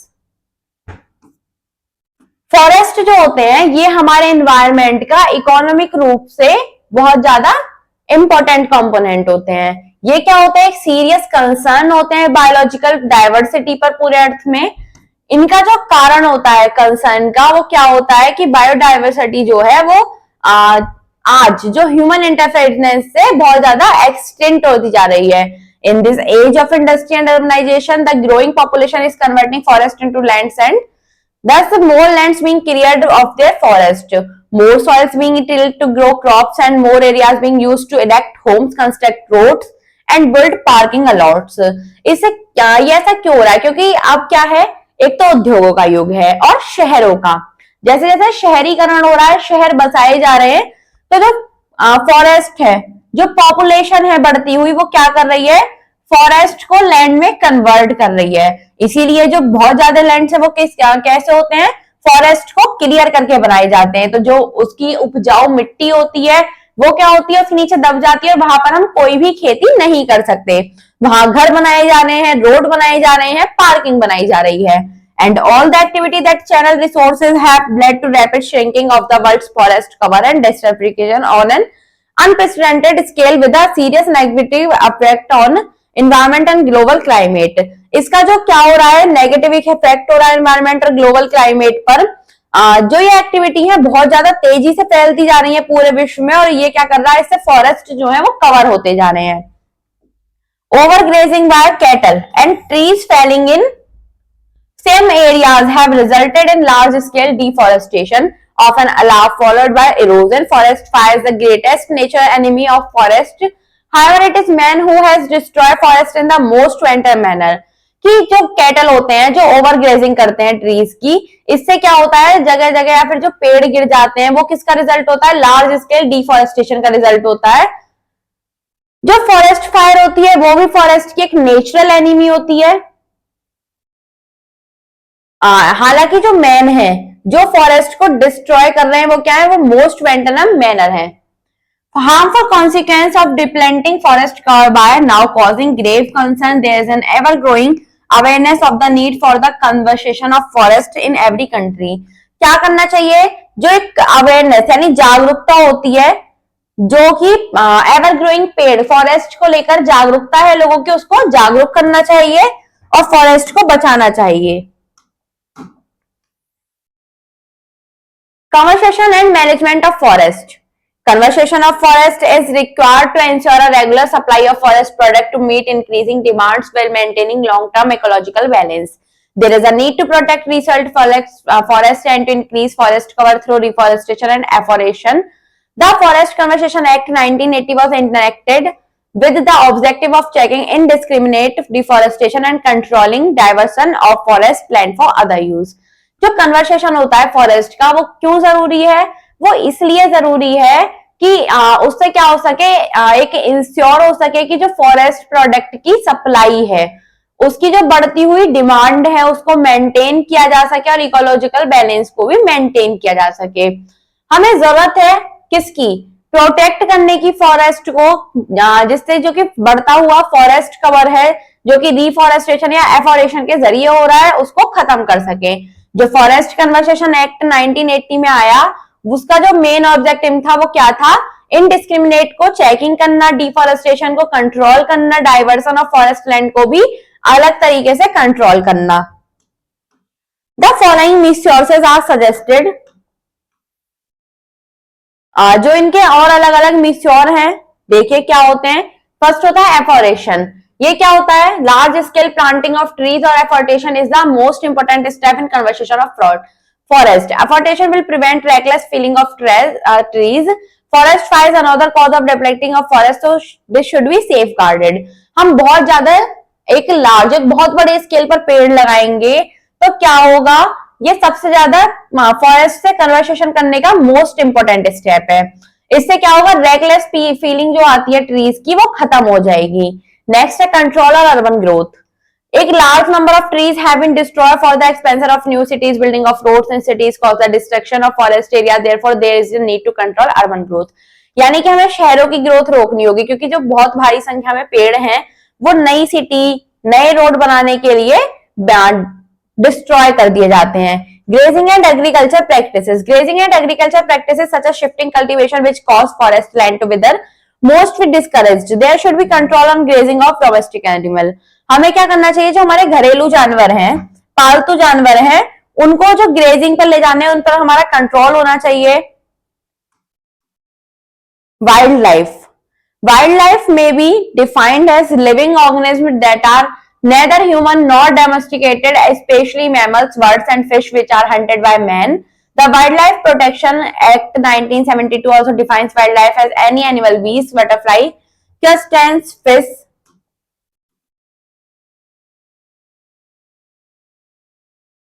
Forest जो होते हैं ये हमारे environment का economic रूप से बहुत ज्यादा इंपॉर्टेंट कंपोनेंट होते हैं। ये क्या होता है, एक सीरियस कंसर्न होते हैं बायोलॉजिकल डाइवर्सिटी पर पूरे अर्थ में। इनका जो कारण होता है कंसर्न का वो क्या होता है कि बायोडाइवर्सिटी जो है वो आज जो ह्यूमन इंटरफेरेंस से बहुत ज्यादा एक्सटेंट होती जा रही है। In this age of industry and urbanisation the growing population is converting forest into lands and thus more lands being cleared of their forest, more soils being tilled to grow crops, and more areas being used to erect homes, construct roads and build parking lots. इससे ये ऐसा क्यों हो रहा है, क्योंकि अब क्या है, एक तो उद्योगों का युग है और शहरों का। जैसे जैसे शहरीकरण हो रहा है, शहर बसाए जा रहे हैं, तो जो फॉरेस्ट है, जो पॉपुलेशन है बढ़ती हुई, वो क्या कर रही है, फॉरेस्ट को लैंड में कन्वर्ट कर रही है। इसीलिए जो बहुत ज्यादा लैंड है वो कैसे होते हैं, फॉरेस्ट को क्लियर करके बनाए जाते हैं। तो जो उसकी उपजाऊ मिट्टी होती है वो क्या होती है, उसके नीचे दब जाती है और वहां पर हम कोई भी खेती नहीं कर सकते। वहां घर बनाए जा रहे हैं, रोड बनाए जा रहे हैं, पार्किंग बनाई जा रही है। And all the activity that channel resources have led to rapid shrinking of the world's forest cover and desertification on an unprecedented scale with a serious negative effect on environment and global climate। इसका जो क्या हो रहा है, negative effect हो रहा है environment और ग्लोबल क्लाइमेट पर। जो ये एक्टिविटी है बहुत ज्यादा तेजी से फैलती जा रही है पूरे विश्व में, और ये क्या कर रहा है, इससे फॉरेस्ट जो है वो कवर होते जा रहे हैं। Overgrazing by cattle and trees felling in same areas have resulted in large scale deforestation, often followed by erosion. Forest fire is the greatest nature enemy of forest. However, it is man who has destroyed forest in the most wanton manner। कि जो cattle होते हैं जो over grazing करते हैं trees की, इससे क्या होता है, जगह जगह या फिर जो पेड़ गिर जाते हैं वो किसका रिजल्ट होता है, लार्ज स्केल डिफॉरेस्टेशन का रिजल्ट होता है। जो फॉरेस्ट फायर होती है वो भी फॉरेस्ट की एक नेचुरल एनिमी होती है। हालांकि जो मैन है जो फॉरेस्ट को डिस्ट्रॉय कर रहे हैं वो क्या है, वो मोस्ट वेंटनम मैनर है। harmful consequence of deplanting forest cover by now causing grave concern, there is an ever growing awareness of the need for the conservation of forest in every country। क्या करना चाहिए, जो एक अवेयरनेस यानी जागरूकता होती है, जो कि एवर ग्रोइंग पेड़ फॉरेस्ट को लेकर जागरूकता है लोगों की, उसको जागरूक करना चाहिए और फॉरेस्ट को बचाना चाहिए। Conservation and management of forest। Conservation of forest is required to ensure a regular supply of forest product to meet increasing demands while maintaining long-term ecological balance। There is a need to protect resoiled forest and to increase forest cover through reforestation and afforestation। The Forest Conservation Act 1980 was enacted with the objective of checking indiscriminate deforestation and controlling diversion of forest land for other use। जो conversation होता है forest का वो क्यों जरूरी है, वो इसलिए जरूरी है कि उससे क्या हो सके, एक इंश्योर हो सके कि जो फॉरेस्ट प्रोडक्ट की सप्लाई है उसकी जो बढ़ती हुई डिमांड है उसको मेंटेन किया जा सके और इकोलॉजिकल बैलेंस को भी मेंटेन किया जा सके। हमें जरूरत है किसकी, प्रोटेक्ट करने की फॉरेस्ट को, जिससे जो कि बढ़ता हुआ फॉरेस्ट कवर है जो कि डिफॉरेस्टेशन या एफोरेशन के जरिए हो रहा है उसको खत्म कर सके। जो फॉरेस्ट कन्वर्सेशन एक्ट 1980 में आया उसका जो मेन ऑब्जेक्टिव था वो क्या था, इनडिस्क्रिमिनेट को चेकिंग करना, डिफॉरेस्टेशन को कंट्रोल करना, डाइवर्सन ऑफ फॉरेस्ट लैंड को भी अलग तरीके से कंट्रोल करना। The following resources are suggested. जो इनके और अलग अलग मिस्योर हैं देखिए क्या होते हैं। फर्स्ट होता है एफोरेशन। ये क्या होता है, large scale planting of trees or afforestation is the most important step in conversation of forest। Afforestation will prevent reckless felling of trees। Forest fire is another cause of depleting of forest, so this should be safeguarded। हम बहुत ज्यादा एक large एक बहुत बड़े scale पर पेड़ लगाएंगे तो क्या होगा, ये सबसे ज्यादा फॉरेस्ट से कन्वर्सेशन करने का मोस्ट इंपोर्टेंट स्टेप है। इससे क्या होगा, रेकलेस फीलिंग जो आती है ट्रीज की वो खत्म हो जाएगी। नेक्स्ट है कंट्रोल और अर्बन ग्रोथ। एक large number of trees have been destroyed for the expansion of new cities, building of roads in cities cause the destruction of forest area, therefore there is a need to control urban growth. यानी कि हमें शहरों की growth रोकनी होगी क्योंकि जो बहुत भारी संख्या में पेड़ हैं वो नई सिटी नए रोड बनाने के लिए डिस्ट्रॉय कर दिए जाते हैं। Grazing and agriculture practices. Grazing and agriculture practices such as shifting cultivation which cause forest land to wither most be discouraged। There should be control on grazing of domestic animal। हमें क्या करना चाहिए, जो हमारे घरेलू जानवर हैं, पालतू जानवर हैं, उनको जो ग्रेजिंग पर ले जाने उन पर हमारा कंट्रोल होना चाहिए। Wild life. Wild life may be defined as living organisms that are neither human nor domesticated, especially mammals, birds and fish which are hunted by man। The Wildlife Protection Act 1972 also defines wildlife as any animal, beast, butterfly, crustaceans, fish,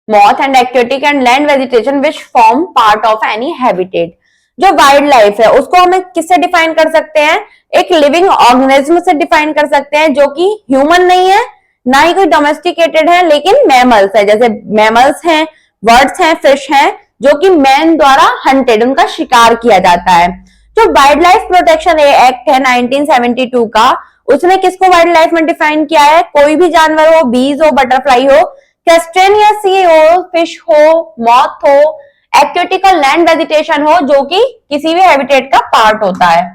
moth and aquatic and land vegetation which form part of any habitat। जो wild life है उसको हमें किससे define कर सकते हैं, एक living organism से डिफाइन कर सकते हैं जो कि ह्यूमन नहीं है ना ही कोई डोमेस्टिकेटेड है लेकिन मैमल्स है। जैसे मैमल्स हैं, बर्ड्स हैं, फिश हैं, जो कि मैन द्वारा हंटेड, उनका शिकार किया जाता है। जो वाइल्ड लाइफ प्रोटेक्शन एक्ट है 1972 का, उसने किसको वाइल्ड लाइफ में डिफाइन किया है? कोई भी जानवर हो, बीज हो, बटरफ्लाई हो, क्रस्टेनियस हो, फिश हो, मॉथ हो, एक्वेटिकल लैंड वेजिटेशन हो, जो कि किसी भी हैबिटेट का पार्ट होता है।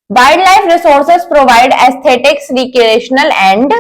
Wildlife resources provide aesthetics, recreational and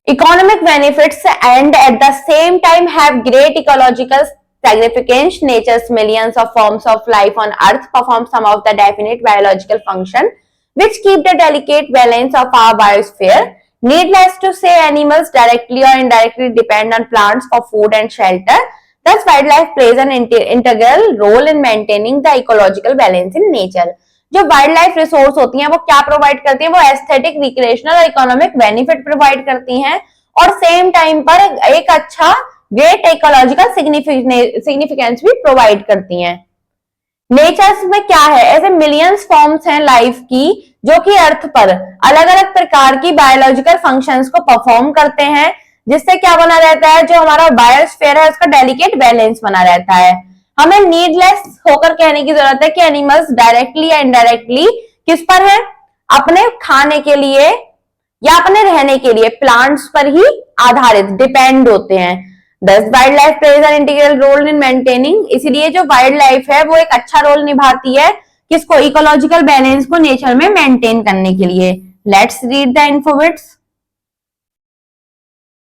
economic benefits and at the same time have great ecological significance. Nature's millions of forms of life on earth perform some of the definite biological function which keep the delicate balance of our biosphere. Needless to say, animals directly or indirectly depend on plants for food and shelter. Thus, wildlife plays an integral role in maintaining the ecological balance in nature. जो wild life resource होती हैं वो क्या provide करती हैं? वो aesthetic, recreational और economic benefit provide करती हैं और सेम टाइम पर एक अच्छा ग्रेट इकोलॉजिकल सिग्निफिकेंस भी प्रोवाइड करती हैं। नेचर्स में क्या है? ऐसे मिलियंस फॉर्म्स हैं लाइफ की जो कि अर्थ पर अलग अलग प्रकार की बायोलॉजिकल फंक्शंस को परफॉर्म करते हैं, जिससे क्या बना रहता है? जो हमारा बायोस्फीयर है उसका डेलिकेट बैलेंस बना रहता है। हमें नीडलेस होकर कहने की जरूरत है कि एनिमल्स डायरेक्टली या इनडायरेक्टली किस पर है? अपने खाने के लिए या अपने रहने के लिए प्लांट्स पर ही आधारित डिपेंड होते हैं। Thus, wildlife plays an integral role in maintaining, इसलिए जो वाइल्ड लाइफ है वो एक अच्छा रोल निभाती है किसको? इकोलॉजिकल बैलेंस को नेचर में मेंटेन करने के लिए। Let's read the infobits.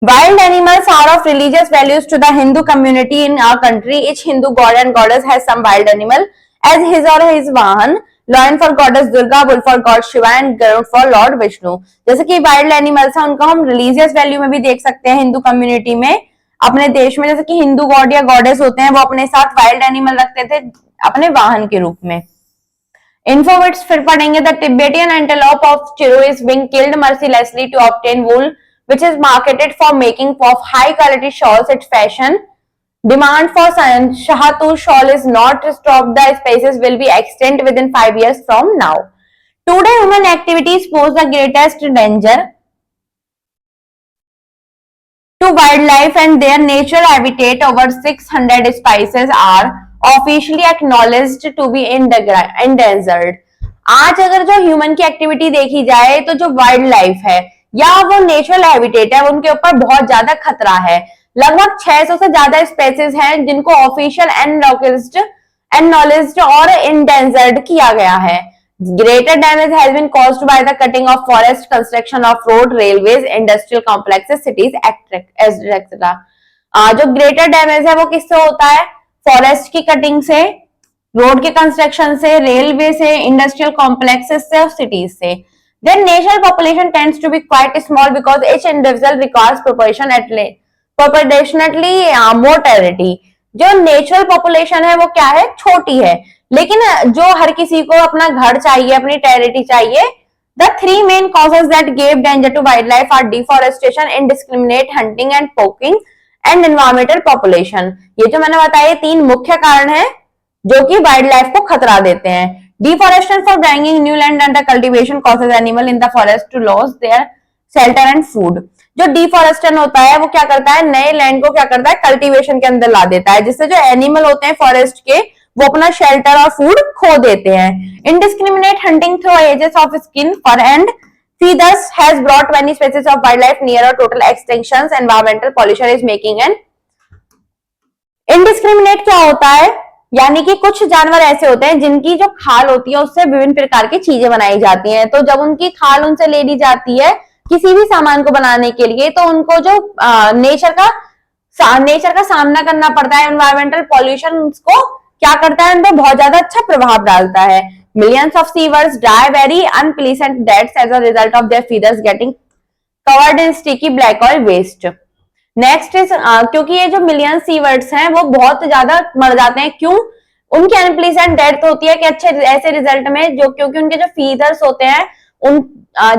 Wild animals are of religious values to the Hindu community in our country. Each Hindu god and goddess has some wild animal as his or his vahan. Lion for goddess Durga, bull for god Shiva and Garud for Lord Vishnu. जैसे कि wild animals है उनको हम religious value में भी देख सकते हैं हिंदू कम्युनिटी में। अपने देश में जैसे कि हिंदू गॉड या गॉडेस होते हैं वो अपने साथ वाइल्ड एनिमल रखते थे अपने वाहन के रूप में। इन्फोबिट्स फिर पढ़ेंगे। The Tibetan antelope of chiru is being killed mercilessly to obtain wool which is marketed for making of high quality shawls. Its fashion demand for Shahatur shawl is not stopped. The species will be extinct within 5 years from now. Today, human activities pose the greatest danger to wildlife and their natural habitat. Over 600 species are officially acknowledged to be endangered. आज अगर जो human की activity देखी जाए तो जो wild life है या वो नेचुरल हैबिटेट है उनके ऊपर बहुत ज्यादा खतरा है। लगभग 600 से ज्यादा स्पेसीज हैं जिनको ऑफिशियल एनॉलेज्ड और इंडेंजर्ड किया गया है। Greater damage has been caused by the cutting of forest, construction of road, railways, industrial complexes, cities etcetera. जो ग्रेटर डैमेज है वो किससे होता है? फॉरेस्ट की कटिंग से, रोड के कंस्ट्रक्शन से, रेलवे से, इंडस्ट्रियल कॉम्प्लेक्सेस से और सिटीज से। Then natural population tends to be quite small because each individual requires proportionately more territory. जो नेचुरल पॉपुलेशन है वो क्या है? छोटी है, लेकिन जो हर किसी को अपना घर चाहिए, अपनी टेरिटरी चाहिए। The three main causes that give danger to wildlife are deforestation, indiscriminate hunting and poaching, and environmental population. ये जो मैंने बताया 3 मुख्य कारण हैं जो कि वाइल्ड लाइफ को खतरा देते हैं। Deforestation for bringing new land under cultivation causes animal in the forest to lose their shelter and food. जो डिफॉरेस्टेशन होता है वो क्या करता है? नए लैंड को क्या करता है? कल्टीवेशन के अंदर ला देता है, जिससे जो एनिमल होते हैं फॉरेस्ट के वो अपना शेल्टर और फूड खो देते हैं। Indiscriminate hunting through ages of skin, fur and feathers has brought many species of wildlife near total extinction. Environmental pollution is making an indiscriminate क्या होता है? यानी कि कुछ जानवर ऐसे होते हैं जिनकी जो खाल होती है उससे विभिन्न प्रकार की चीजें बनाई जाती हैं। तो जब उनकी खाल उनसे ले ली जाती है किसी भी सामान को बनाने के लिए तो उनको जो नेचर का सामना करना पड़ता है। एनवायरमेंटल पॉल्यूशन उसको क्या करता है? उन पर बहुत ज्यादा अच्छा प्रभाव डालता है। Millions of sea birds die very unpleasant deaths as a result of their feathers getting covered in sticky black oil waste. Next is क्योंकि ये जो मिलियन सी बर्ड्स हैं वो बहुत ज्यादा मर जाते हैं। क्यों? उनकी अनप्लीजेंट डेथ होती है कि अच्छे ऐसे रिजल्ट में जो क्योंकि उनके जो फीदर्स होते हैं उन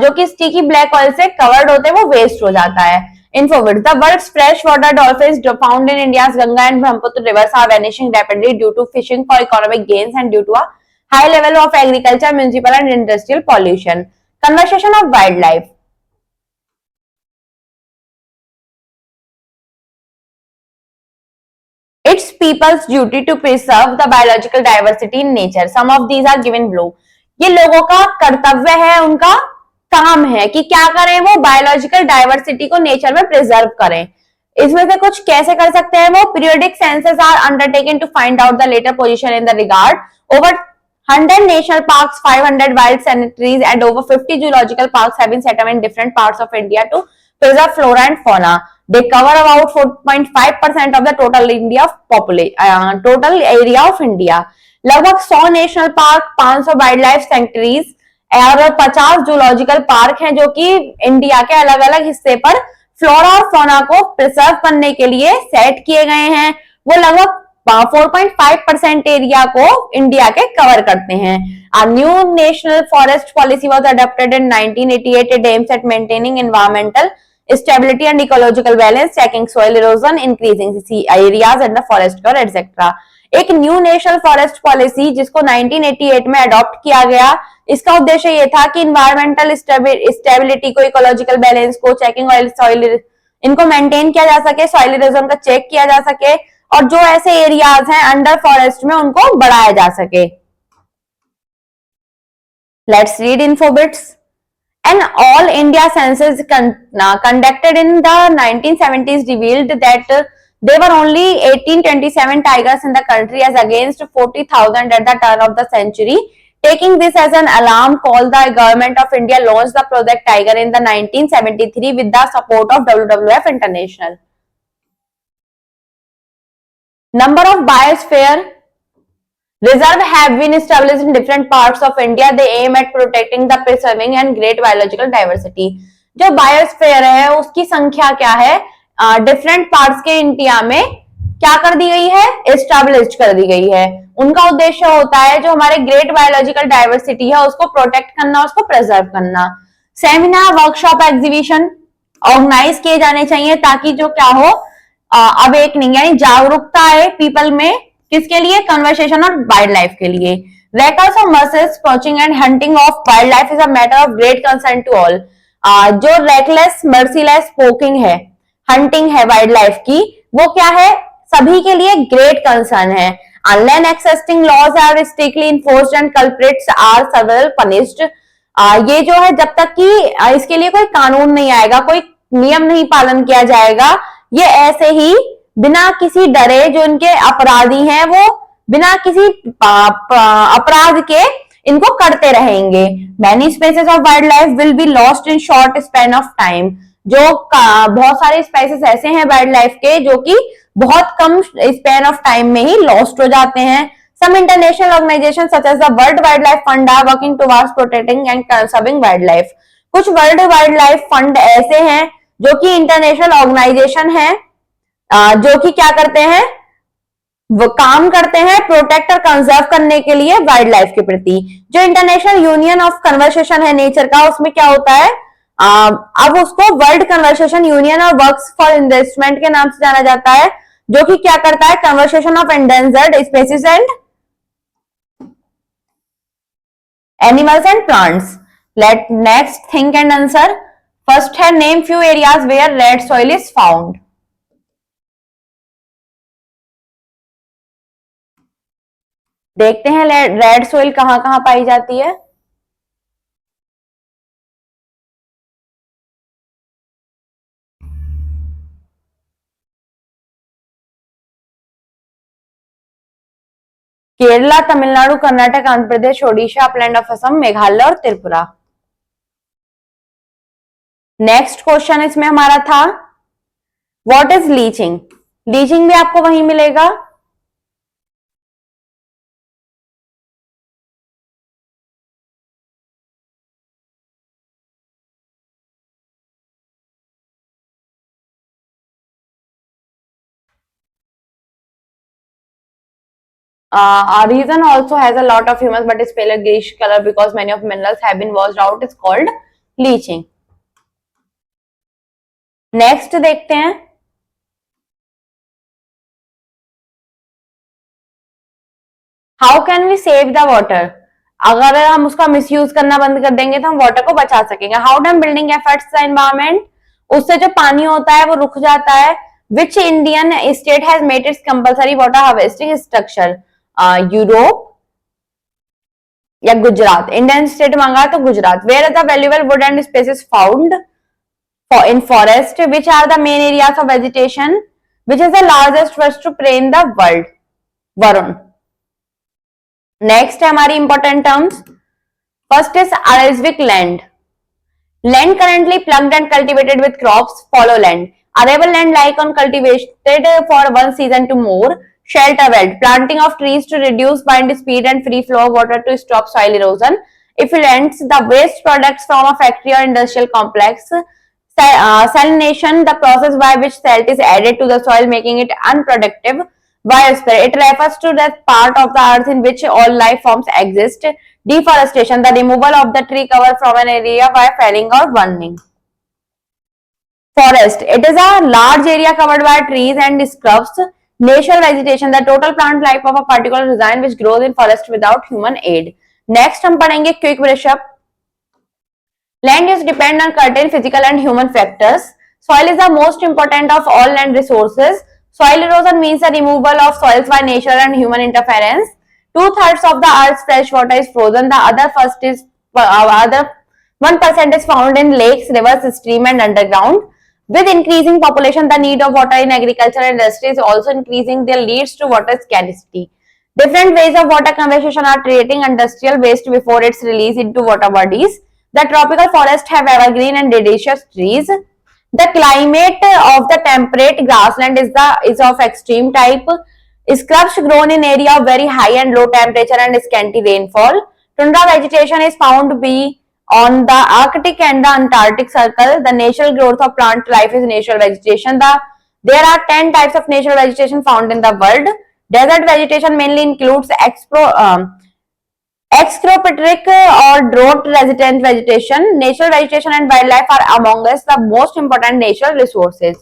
जो कि स्टिकी ब्लैक ऑयल से कवर्ड होते हैं वो वेस्ट हो जाता है। Infobits. The world's fresh water dolphins found in India's Ganga and Brahmaputra rivers are vanishing rapidly due to fishing for economic gains and due to a high level of agriculture, municipal and industrial pollution. Conversation of wild life. It's people's duty to preserve the biological diversity in nature. Some of these are given below. ये लोगों का कर्तव्य है, उनका काम है कि क्या करें, वो बायोलॉजिकल डाइवर्सिटी को नेचर में प्रिजर्व करें. इसमें से कुछ कैसे कर सकते हैं वो? Periodic census are undertaken to find out the latter position in the regard. Over 100 national parks, 500 wild sanctuaries and over 50 zoological parks have been set up in different parts of India to preserve flora and fauna. They cover about 4.5% of the total India population, total area of India. लगभग 100 national park, 500 wild life sanctuaries और 50 zoological park हैं जो कि India के अलग अलग हिस्से पर फ्लोरा और फौना को प्रिजर्व करने के लिए सेट किए गए हैं. वो लगभग 4.5% एरिया को इंडिया के कवर करते हैं. A new national forest policy was adopted in 1988. It aims at maintaining environmental stability and ecological balance, checking soil erosion, increasing sea areas and the forest cover, etc. एक new national forest policy जिसको 1988 में adopt किया गया, इसका उद्देश्य ये था कि इन्वायरमेंटल स्टेबिलिटी को, इकोलॉजिकल बैलेंस को, चेकिंग सॉइल इनको मेंटेन किया जा सके, सॉइल इरोजन का चेक किया जा सके और जो ऐसे एरियाज हैं अंडर फॉरेस्ट में उनको बढ़ाया जा सके. Let's read infobits. An all India census conducted in the 1970s revealed that there were only 1827 tigers in the country as against 40,000 at the turn of the century. Taking this as an alarm call, the government of India launched the Project Tiger in the 1973 with the support of WWF International. Number of biosphere reserve have been established in different parts of India. They aim at protecting the preserving and great biological diversity. जो biosphere है उसकी संख्या क्या है? Different parts के India में क्या कर दी गई है? एस्टैब्लिश कर दी गई है. उनका उद्देश्य होता है जो हमारे ग्रेट बायोलॉजिकल डाइवर्सिटी है उसको प्रोटेक्ट करना, उसको प्रिजर्व करना. सेमिनार, वर्कशॉप, एग्जीबिशन ऑर्गेनाइज किए जाने चाहिए ताकि जो क्या हो, अवेकनिंग यानी जागरूकता आए पीपल में. किसके लिए? कन्वर्सेशन और वाइल्ड लाइफ के लिए. Records of merciless poaching and hunting of wildlife is a matter of great concern to all. जो रेकलेस मर्सीलेस पोकिंग है, हंटिंग है वाइल्ड लाइफ की, वो क्या है? सभी के लिए ग्रेट कंसर्न है. Unless existing laws are strictly enforced and culprits are severely punished. ये जो है जब तक कि इसके लिए कोई कानून नहीं आएगा, कोई नियम नहीं पालन किया जाएगा, ये ऐसे ही बिना किसी डरे जो इनके अपराधी हैं वो बिना किसी अपराध के इनको करते रहेंगे. Many species of wild life will be lost in short span of time. जो बहुत सारे स्पेसीज ऐसे हैं वाइल्ड लाइफ के जो कि बहुत कम स्पैन ऑफ टाइम में ही लॉस्ट हो जाते हैं. Some international organizations such as the World Wildlife Fund are working towards protecting and conserving wildlife. कुछ वर्ल्ड वाइल्ड लाइफ फंड ऐसे हैं जो कि इंटरनेशनल ऑर्गेनाइजेशन है जो कि क्या करते हैं? वो काम करते हैं प्रोटेक्ट और कंजर्व करने के लिए वाइल्ड लाइफ के प्रति. जो इंटरनेशनल यूनियन ऑफ कन्वर्सेशन है नेचर का, उसमें क्या होता है? अब उसको वर्ल्ड कन्वर्सेशन यूनियन और वर्क्स फॉर इन्वेस्टमेंट के नाम से जाना जाता है, जो कि क्या करता है? Conversation of endangered species and animals and plants. Let next think and answer. First है name few areas where red soil is found. देखते हैं रेड सोइल कहां कहां पाई जाती है. केरला, तमिलनाडु, कर्नाटक, आंध्र प्रदेश, ओडिशा, अपलैंड ऑफ असम, मेघालय और त्रिपुरा. नेक्स्ट क्वेश्चन इसमें हमारा था व्हाट इज लीचिंग. लीचिंग भी आपको वहीं मिलेगा. Reason also has a lot of humus but is pale greenish color because many of minerals have been washed out is called leaching. Next देखते हैं. How can we save the water. अगर हम उसका misuse करना बंद कर देंगे तो हम वाटर को बचा सकेंगे. How dam building affects the environment. उससे जो पानी होता है वो रुक जाता है. Which Indian state has made its compulsory water harvesting structure? Europe या गुजरात? इंडियन स्टेट मांगा तो Gujarat. Where are the valuable wood and species found in forest? Which are the main areas of vegetation? Which is the largest forest prey in the world? Varun. Next है हमारी important terms. First is Arabic land. Land currently plugged and cultivated with crops. Follow land. Arable land like on cultivated for one season to more. Shelter belt. Planting of trees to reduce wind speed and free flow of water to stop soil erosion. Effluents. The waste products from a factory or industrial complex. Salination. The process by which salt is added to the soil, making it unproductive. Biosphere. It refers to that part of the earth in which all life forms exist. Deforestation. The removal of the tree cover from an area by felling or burning. Forest. It is a large area covered by trees and scrubs. Natural vegetation. The total plant life of a particular region which grows in forest without human aid. Next हम पढ़ेंगे quick brush up. Land use depend on certain physical and human factors. Soil is the most important of all land resources. Soil erosion means the removal of soils by natural and human interference. 2/3 of the earth's fresh water is frozen. The other 1% is found in lakes, rivers, streams, and underground. With increasing population, the need of water in agriculture and industry is also increasing. This leads to water scarcity. Different ways of water conservation are treating industrial waste before its release into water bodies. The tropical forests have evergreen and deciduous trees. The climate of the temperate grassland is of extreme type. Scrubs grown in area of very high and low temperature and scanty rainfall. Tundra vegetation is found to be on the Arctic and the Antarctic Circle. The natural growth of plant life is natural vegetation. There are 10 types of natural vegetation found in the world. Desert vegetation mainly includes extropitic or drought resistant vegetation. Natural vegetation and wildlife are among us the most important natural resources.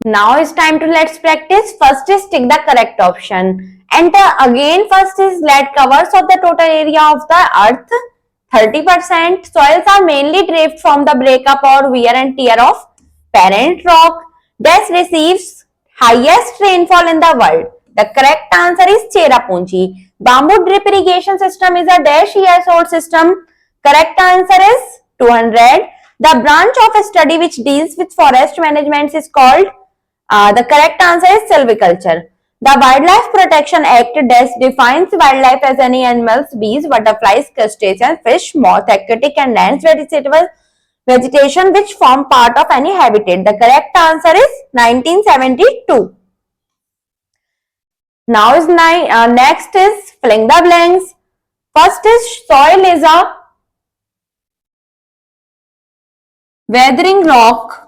Now it's time to let's practice. First is tick the correct option. Enter again. First is land covers of the total area of the earth 30%. Soils are mainly draped from the breakup or wear and tear of parent rock. This receives highest rainfall in the world. The correct answer is Cherrapunji. Bamboo drip irrigation system is a dash years old system. Correct answer is 200. The branch of a study which deals with forest management is called, the correct answer is silviculture. The Wildlife Protection Act defines wildlife as any animals, bees, butterflies, crustaceans, fish, moth, aquatic and land vegetation which form part of any habitat. The correct answer is 1972. Now is next is filling the blanks. First is soil is a weathering rock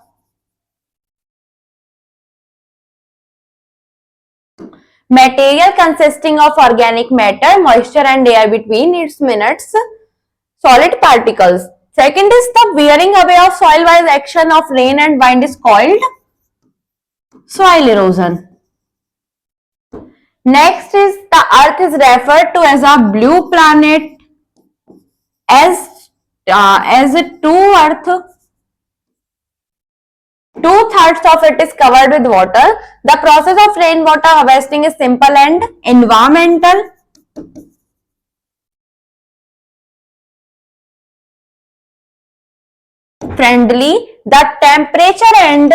material consisting of organic matter, moisture and air between its minutes, solid particles. Second is the wearing away of soil by the action of rain and wind is called soil erosion. Next is the earth is referred to as a blue planet as two-thirds of it is covered with water. The process of rainwater harvesting is simple and environmental. Friendly. The temperature and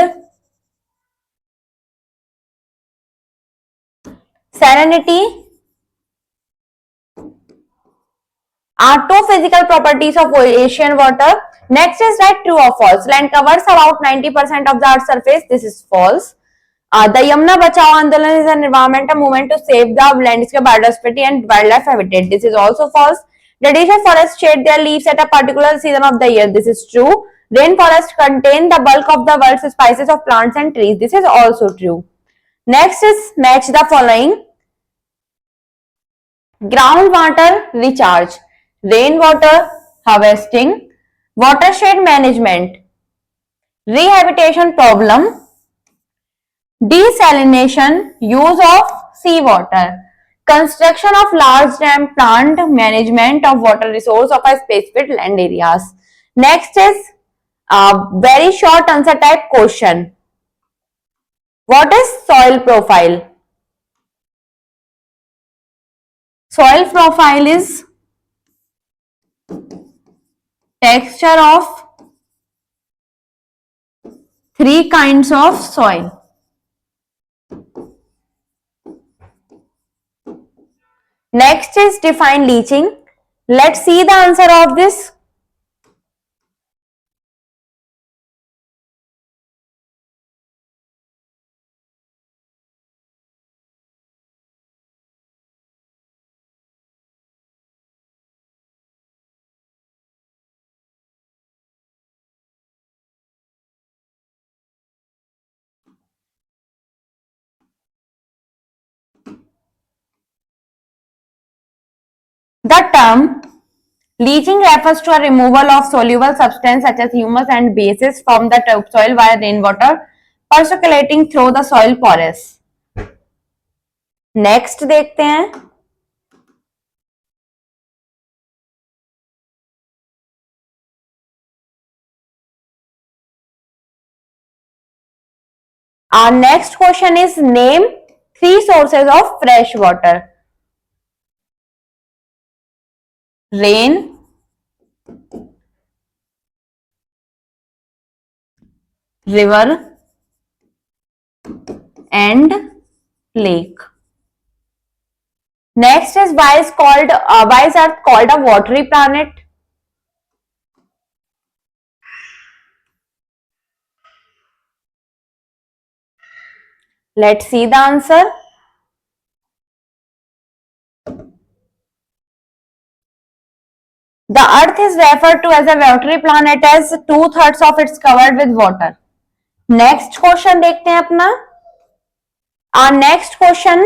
salinity are two physical properties of ocean water. Next is right, true or false. Land covers about 90% of the earth's surface. This is false. The Yamuna Bachao Andolan is an environmental movement to save the landscape, biodiversity and wildlife habitat. This is also false. Deciduous forests shed their leaves at a particular season of the year. This is true. Rainforests contain the bulk of the world's species of plants and trees. This is also true. Next is match the following. Groundwater recharge, rainwater harvesting, watershed management, rehabilitation problem, desalination, use of seawater, construction of large dam, plant management of water resource of a specific land areas. Next is very short answer type question. What is soil profile? Soil profile is texture of three kinds of soil. Next is define leaching. Let's see the answer of this. The term leaching refers to a removal of soluble substance such as humus and bases from the topsoil via rainwater percolating through the soil pores. Next देखते हैं. Our next question is name three sources of fresh water. Rain, river and lake. Next is why is Earth called a watery planet? Let's see the answer. The Earth is referred to as a watery planet as 2/3 of it's covered with water. Next question देखते हैं अपना. Our next question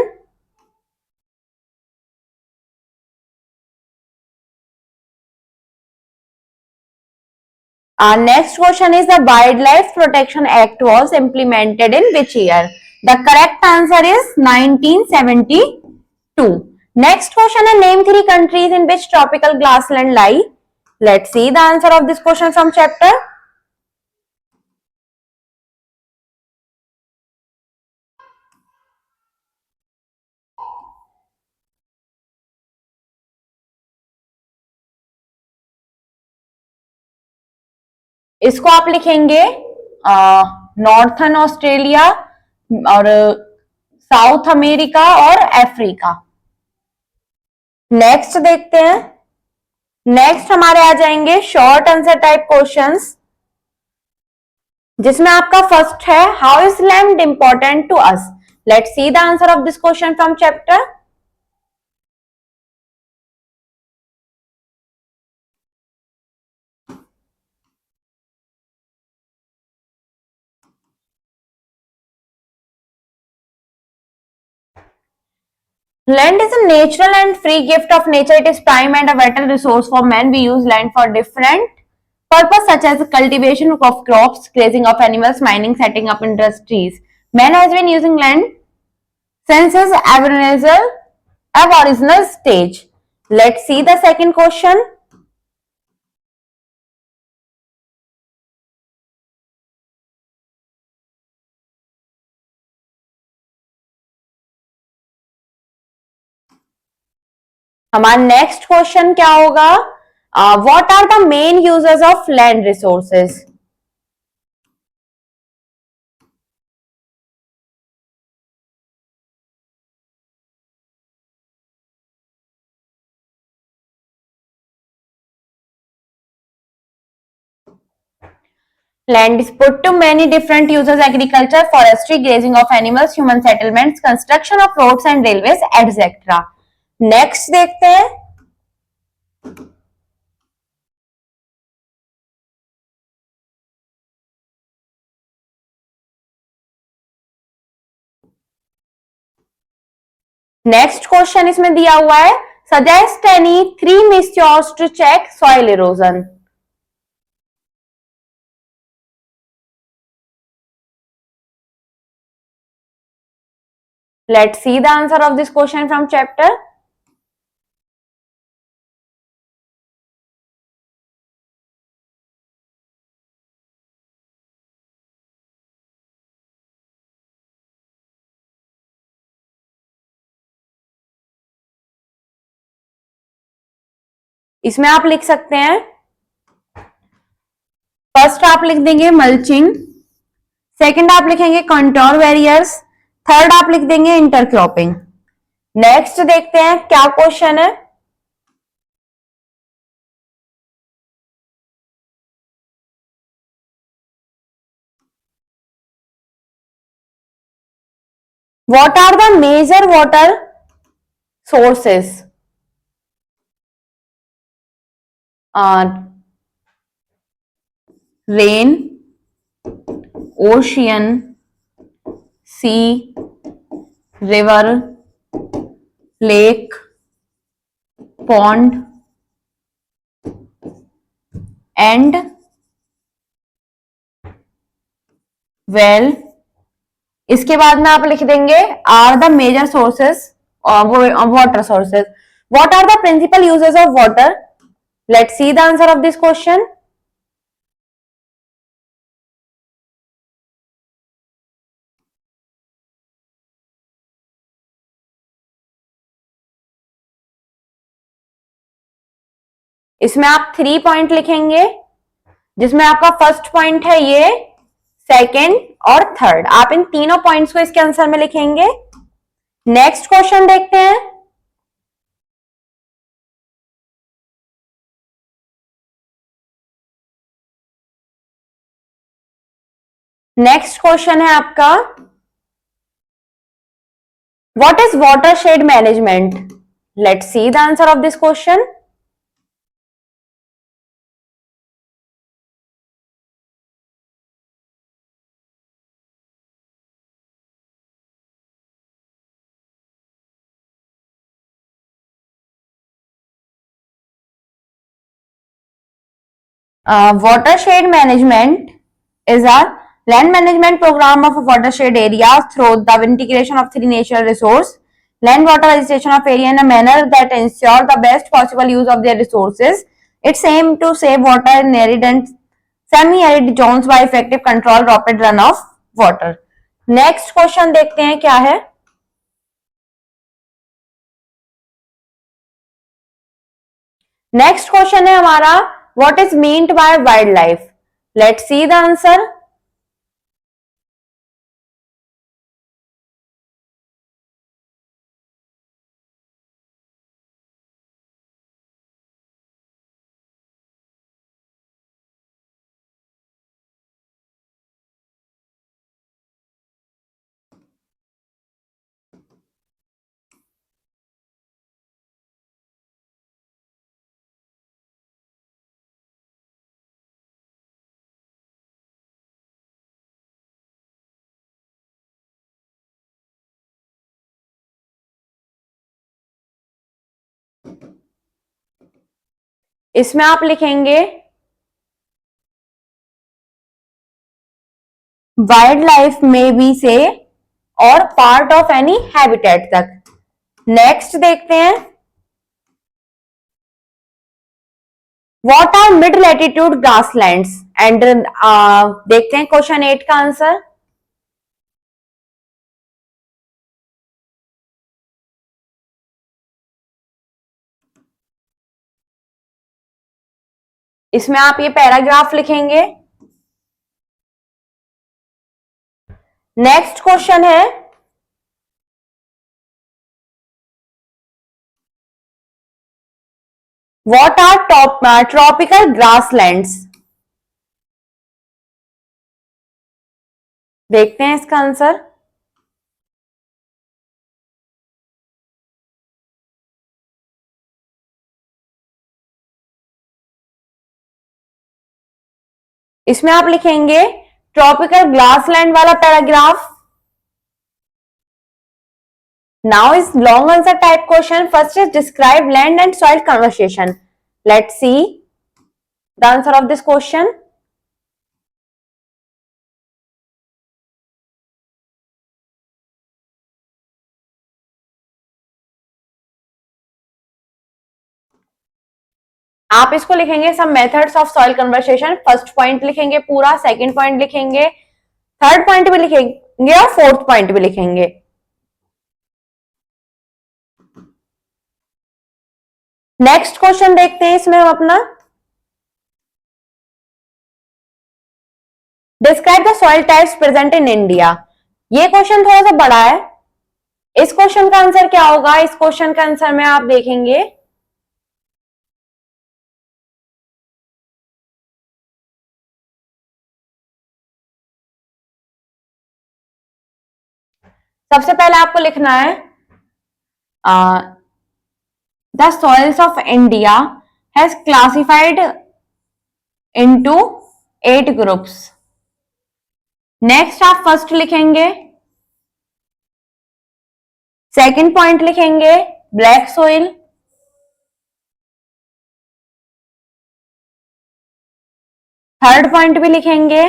is the Wildlife Protection Act was implemented in which year? The correct answer is 1972. Next question is name three countries in which tropical grassland lie. Let's see the answer of this question from chapter. इसको आप लिखेंगे northern Australia और south America और Africa. Next देखते हैं. Next हमारे आ जाएंगे short answer type questions, जिसमें आपका फर्स्ट है how is land important to us. Let's see the answer of this question from chapter. Land is a natural and free gift of nature. It is prime and a vital resource for man. We use land for different purposes such as cultivation of crops, grazing of animals, mining, setting up industries. Man has been using land since his aboriginal stage. Let's see the second question. हमारा next question क्या होगा? What are the main users of land resources? Land is put to many different uses: agriculture, forestry, grazing of animals, human settlements, construction of roads and railways, etc. Next देखते हैं. Next question इसमें दिया हुआ है suggest any 3 methods to check soil erosion. Let's see the answer of this question from chapter. इसमें आप लिख सकते हैं, फर्स्ट आप लिख देंगे मल्चिंग, सेकंड आप लिखेंगे कंटोर बैरियर्स, थर्ड आप लिख देंगे इंटरक्रॉपिंग। नेक्स्ट देखते हैं क्या क्वेश्चन है। What are the major water sources? Rain, ocean, sea, river, lake, pond and well। इसके बाद में आप लिख देंगे are the major sources water sources. What are the principal uses of water? Let's see the answer of this question. इसमें आप 3 point लिखेंगे, जिसमें आपका फर्स्ट पॉइंट है ये, सेकेंड और थर्ड। आप इन तीनों पॉइंट्स को इसके आंसर में लिखेंगे। नेक्स्ट क्वेश्चन देखते हैं। नेक्स्ट क्वेश्चन है आपका, what is watershed management? Let's see the answer of this question. Watershed management is a land management program of a watershed area through the integration of three natural resources: land, water, vegetation of area in a manner that ensure the best possible use of their resources. Its aim to save water in arid and semi-arid zones by effective control rapid runoff water. Next question देखते हैं क्या है। Next question है हमारा, what is meant by wild life? Let's see the answer. इसमें आप लिखेंगे wild life में बी से और पार्ट ऑफ एनी हैबिटेट तक। नेक्स्ट देखते हैं, what are mid latitude grasslands? And देखते हैं क्वेश्चन 8 का आंसर। इसमें आप ये पैराग्राफ लिखेंगे। नेक्स्ट क्वेश्चन है, व्हाट आर ट्रॉपिकल ग्रासलैंड्स? देखते हैं इसका आंसर। इसमें आप लिखेंगे ट्रॉपिकल ग्रासलैंड वाला paragraph. Now is long answer type question. First is describe land and soil conversation. Let's see the answer of this question. आप इसको लिखेंगे some methods of soil conversation. First point लिखेंगे पूरा, सेकंड पॉइंट लिखेंगे, third point भी लिखेंगे और fourth point भी लिखेंगे। नेक्स्ट क्वेश्चन देखते हैं इसमें हम अपना, describe the soil types present in India. ये क्वेश्चन थोड़ा सा बड़ा है। इस क्वेश्चन का आंसर क्या होगा? इस क्वेश्चन का आंसर में आप देखेंगे सबसे पहले आपको लिखना है the soils of India has classified into 8 groups. Next आप फर्स्ट लिखेंगे, सेकंड पॉइंट लिखेंगे ब्लैक सोइल, थर्ड पॉइंट भी लिखेंगे,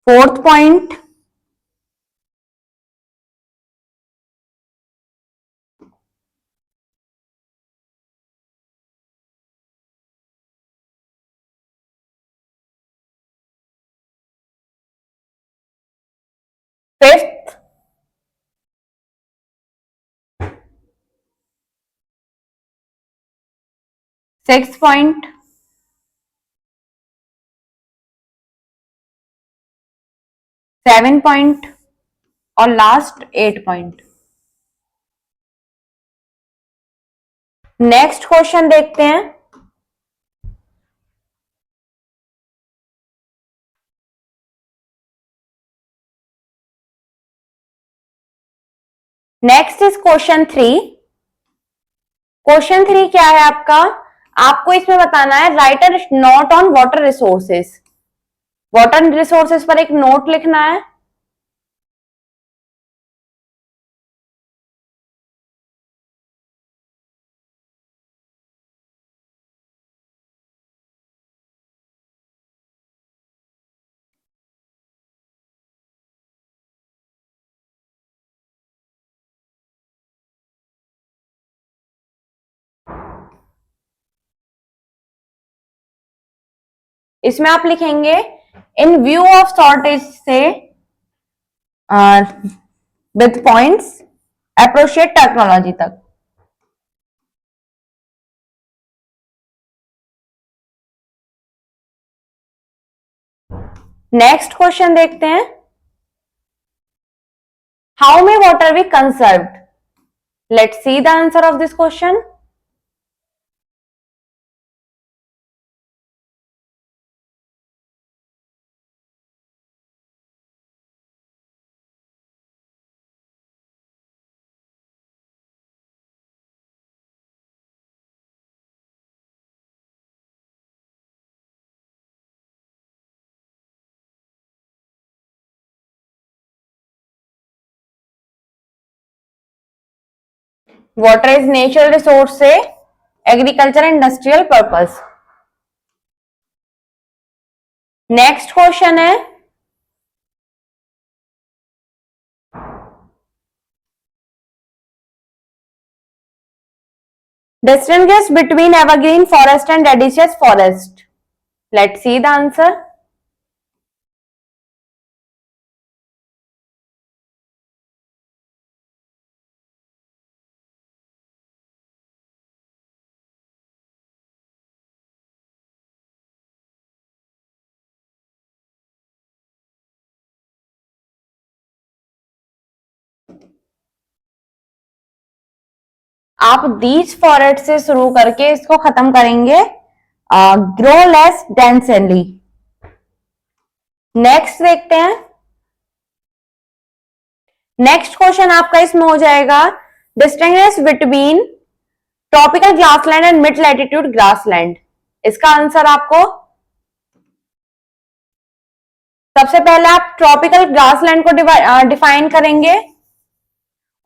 fourth point, fifth, six point, seven point और लास्ट 8 पॉइंट। नेक्स्ट क्वेश्चन देखते हैं, नेक्स्ट इज क्वेश्चन 3। क्वेश्चन 3 क्या है आपका? आपको इसमें बताना है write a note on water resources. Water resources पर एक नोट लिखना है। इसमें आप लिखेंगे इन व्यू ऑफ शॉर्टेज से विद पॉइंट्स अप्रोचिएट टेक्नोलॉजी तक। नेक्स्ट क्वेश्चन देखते हैं, how may water be conserved? Let's see the answer of this question. Water is natural resource से agriculture industrial purpose. Next question है, distinguish between evergreen forest and deciduous forest. Let's see the answer. आप these forest से शुरू करके इसको खत्म करेंगे grow less densely. Next देखते हैं, नेक्स्ट क्वेश्चन आपका इसमें हो जाएगा distinguish between tropical grassland and mid latitude grassland. इसका आंसर आपको सबसे पहले आप ट्रॉपिकल ग्रासलैंड को डिफाइन करेंगे,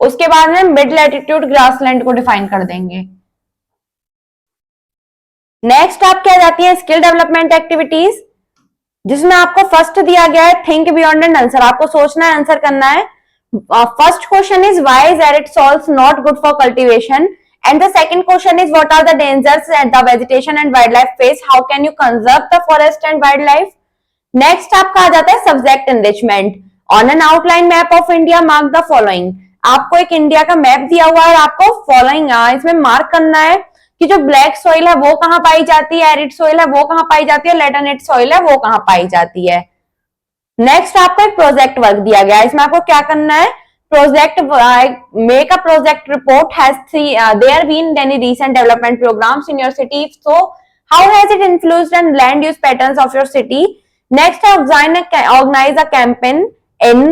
उसके बाद में मिड लैटिट्यूड ग्रासलैंड को डिफाइन कर देंगे। नेक्स्ट आप क्या जाती है स्किल डेवलपमेंट एक्टिविटीज, जिसमें आपको फर्स्ट दिया गया है थिंक बियॉन्ड एंड आंसर। आपको सोचना है, आंसर करना है। First question is why is arid soils not good for cultivation, and the second question is what are the dangers the vegetation and wild life face, how can you conserve the forest and wild life. Next आपका आ जाता है subject enrichment. On an outline map of India mark the following. आपको एक India का map दिया हुआ है और आपको फॉलोइंग इसमें मार्क करना है कि जो ब्लैक सॉइल है वो कहां पाई जाती है, एरिड सॉइल है वो कहां पाई जाती है, लैटरनेट सॉइल है वो कहां पाई जाती है। नेक्स्ट आपको एक प्रोजेक्ट वर्क दिया गया है, इसमें आपको क्या करना है, project make a project report has there been any recent development programs in your city, so how has it influenced and land use patterns of your city. Next organize a campaign in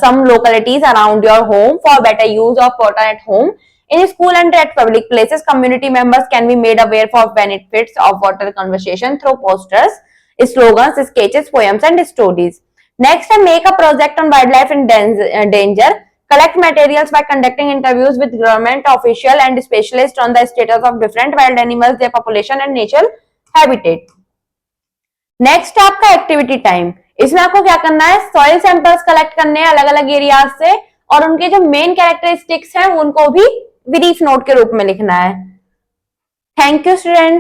some localities around your home for better use of water at home, in school and at public places. Community members can be made aware of benefits of water conservation through posters, slogans, sketches, poems and stories. Next, make a project on wildlife in danger. Collect materials by conducting interviews with government official and specialists on the status of different wild animals, their population and natural habitat. Next आपका activity time. इसमें आपको क्या करना है, soil samples collect करने हैं अलग अलग एरियाज से और उनके जो मेन कैरेक्टरिस्टिक्स हैं उनको भी ब्रीफ नोट के रूप में लिखना है। Thank you students.